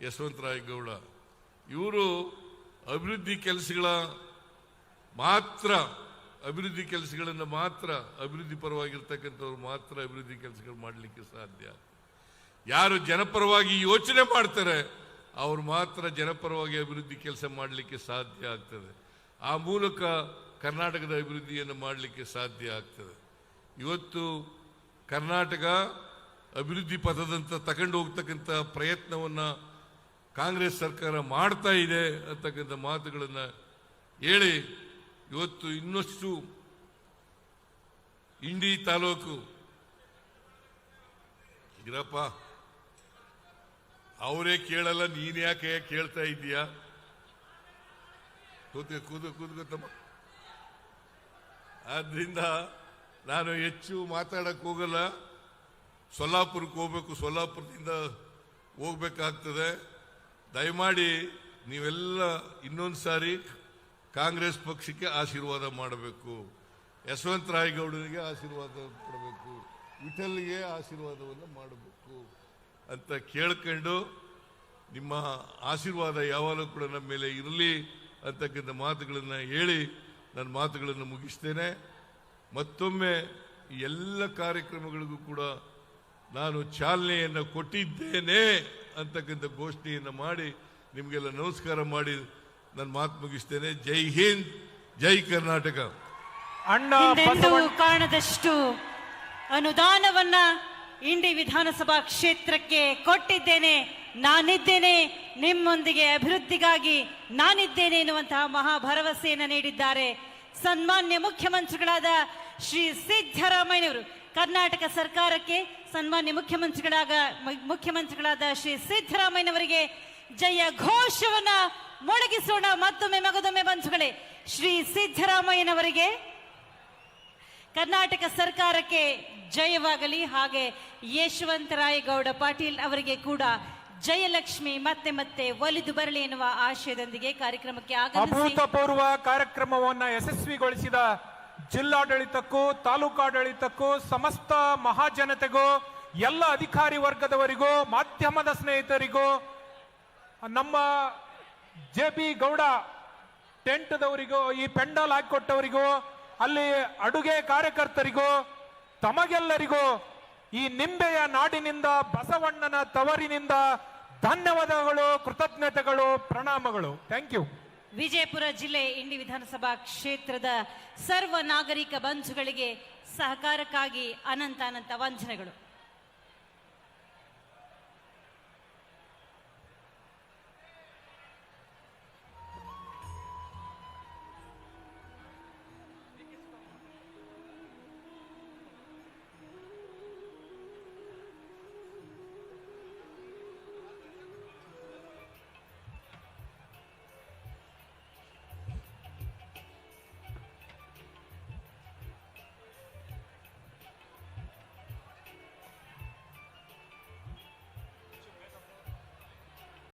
ಯಶವಂತರಾಯಗೌಡ. ಇವರು ಅಭಿವೃದ್ಧಿ ಕೆಲಸಗಳನ್ನು ಮಾತ್ರ ಅಭಿವೃದ್ಧಿ ಪರವಾಗಿರ್ತಕ್ಕಂಥವ್ರು ಮಾತ್ರ ಅಭಿವೃದ್ಧಿ ಕೆಲಸಗಳು ಮಾಡಲಿಕ್ಕೆ ಸಾಧ್ಯ. ಯಾರು ಜನಪರವಾಗಿ ಯೋಚನೆ ಮಾಡ್ತಾರೆ ಅವ್ರು ಮಾತ್ರ ಜನಪರವಾಗಿ ಅಭಿವೃದ್ಧಿ ಕೆಲಸ ಮಾಡಲಿಕ್ಕೆ ಸಾಧ್ಯ ಆಗ್ತದೆ. ಆ ಮೂಲಕ ಕರ್ನಾಟಕದ ಅಭಿವೃದ್ಧಿಯನ್ನು ಮಾಡಲಿಕ್ಕೆ ಸಾಧ್ಯ ಆಗ್ತದೆ. ಇವತ್ತು ಕರ್ನಾಟಕ ಅಭಿವೃದ್ಧಿ ಪಥದಂತ ತಗೊಂಡು ಹೋಗ್ತಕ್ಕಂಥ ಪ್ರಯತ್ನವನ್ನು ಕಾಂಗ್ರೆಸ್ ಸರ್ಕಾರ ಮಾಡ್ತಾ ಇದೆ ಅಂತಕ್ಕಂಥ ಮಾತುಗಳನ್ನು ಹೇಳಿ ಇವತ್ತು ಇನ್ನಷ್ಟು ಇಂಡಿ ತಾಲೂಕು ಇರಪ್ಪ, ಅವರೇ ಕೇಳಲ್ಲ, ನೀನ್ ಯಾಕೆ ಕೇಳ್ತಾ ಇದ್ದೀಯಾ? ಕೂತ್ಕೊತಮ್ಮ. ಆದ್ರಿಂದ ನಾನು ಹೆಚ್ಚು ಮಾತಾಡಕ್ ಹೋಗಲ್ಲ. ಸೊಲ್ಲಾಪುರಕ್ಕೆ ಹೋಗ್ಬೇಕು, ಸೊಲ್ಲಾಪುರದಿಂದ ಹೋಗ್ಬೇಕಾಗ್ತದೆ. ದಯಮಾಡಿ ನೀವೆಲ್ಲ ಇನ್ನೊಂದು ಸಾರಿ ಕಾಂಗ್ರೆಸ್ ಪಕ್ಷಕ್ಕೆ ಆಶೀರ್ವಾದ ಮಾಡಬೇಕು, ಯಶವಂತರಾಯಗೌಡನಿಗೆ ಆಶೀರ್ವಾದ ಕೊಡಬೇಕು, ವಿಠಲ್ಗೆ ಆಶೀರ್ವಾದವನ್ನು ಮಾಡಬೇಕು ಅಂತ ಕೇಳ್ಕೊಂಡು, ನಿಮ್ಮ ಆಶೀರ್ವಾದ ಯಾವಾಗಲೂ ಕೂಡ ನಮ್ಮ ಮೇಲೆ ಇರಲಿ ಅಂತಕ್ಕಂಥ ಮಾತುಗಳನ್ನು ಹೇಳಿ ನನ್ನ ಮಾತುಗಳನ್ನು ಮುಗಿಸ್ತೇನೆ. ಮತ್ತೊಮ್ಮೆ ಈ ಎಲ್ಲ ಕಾರ್ಯಕ್ರಮಗಳಿಗೂ ಕೂಡ ನಾನು ಚಾಲನೆಯನ್ನು ಕೊಟ್ಟಿದ್ದೇನೆ ಅಂತಕ್ಕಂಥ ಘೋಷಣೆಯನ್ನು ಮಾಡಿ ನಿಮಗೆಲ್ಲ ನಮಸ್ಕಾರ ಮಾಡಿ ನನ್ನ ಮಾತು ಮುಗಿಸ್ತೇನೆ. ಜೈ ಹಿಂದ್, ಜೈ ಕರ್ನಾಟಕ. ಹಿಂದೆಂದೂ ಕಾಣದಷ್ಟು ಅನುದಾನವನ್ನ ಇಂಡಿ ವಿಧಾನಸಭಾ ಕ್ಷೇತ್ರಕ್ಕೆ ಕೊಟ್ಟಿದ್ದೇನೆ, ನಾನಿದ್ದೇನೆ, ನಿಮ್ಮೊಂದಿಗೆ ಅಭಿವೃದ್ಧಿಗಾಗಿ ನಾನಿದ್ದೇನೆ ಎನ್ನುವಂತಹ ಮಹಾ ಭರವಸೆಯನ್ನು ನೀಡಿದ್ದಾರೆ ಸನ್ಮಾನ್ಯ ಮುಖ್ಯಮಂತ್ರಿಗಳಾದ ಶ್ರೀ ಸಿದ್ದರಾಮಯ್ಯನವರು. ಕರ್ನಾಟಕ ಸರ್ಕಾರಕ್ಕೆ ಸನ್ಮಾನ್ಯ ಮುಖ್ಯಮಂತ್ರಿಗಳಾದ ಶ್ರೀ ಸಿದ್ದರಾಮಯ್ಯನವರಿಗೆ ಜಯ ಘೋಷವನ್ನ ಮೊಳಗಿಸೋಣ. ಮತ್ತೊಮ್ಮೆ ಮಗದೊಮ್ಮೆ ಬಂಧುಗಳೇ, ಶ್ರೀ ಸಿದ್ದರಾಮಯ್ಯನವರಿಗೆ, ಕರ್ನಾಟಕ ಸರ್ಕಾರಕ್ಕೆ ಜಯವಾಗಲಿ. ಹಾಗೆ ಯಶವಂತರಾಯಗೌಡ ಪಾಟೀಲ್ ಅವರಿಗೆ ಕೂಡ ಜಯಲಕ್ಷ್ಮಿ ಮತ್ತೆ ಮತ್ತೆ ಒಲಿದು ಬರಲಿ ಎನ್ನುವ ಆಶಯದೊಂದಿಗೆ ಕಾರ್ಯಕ್ರಮಕ್ಕೆ ಅಭೂತಪೂರ್ವ ಕಾರ್ಯಕ್ರಮವನ್ನು ಯಶಸ್ವಿಗೊಳಿಸಿದ ಜಿಲ್ಲಾಡಳಿತಕ್ಕೂ ತಾಲೂಕಾಡಳಿತಕ್ಕೂ ಸಮಸ್ತ ಮಹಾಜನತೆಗೂ ಎಲ್ಲ ಅಧಿಕಾರಿ ವರ್ಗದವರಿಗೂ ಮಾಧ್ಯಮದ ಸ್ನೇಹಿತರಿಗೂ ನಮ್ಮ JB ಗೌಡ ಟೆಂಟ್ದವರಿಗೂ ಈ ಪೆಂಡಲ್ ಹಾಕಿಕೊಟ್ಟವರಿಗೂ ಅಲ್ಲಿ ಅಡುಗೆ ಕಾರ್ಯಕರ್ತರಿಗೂ ತಮಗೆಲ್ಲರಿಗೂ ಈ ನಿಂಬೆಯ ನಾಡಿನಿಂದ ಬಸವಣ್ಣನ ತವರಿನಿಂದ ಧನ್ಯವಾದಗಳು, ಕೃತಜ್ಞತೆಗಳು, ಪ್ರಣಾಮಗಳು. Thank you. ವಿಜಯಪುರ ಜಿಲ್ಲೆ ಇಂಡಿ ವಿಧಾನಸಭಾ ಕ್ಷೇತ್ರದ ಸರ್ವ ನಾಗರಿಕ ಬಂಧುಗಳಿಗೆ ಸಹಕಾರಕ್ಕಾಗಿ ಅನಂತ ವಂದನೆಗಳು.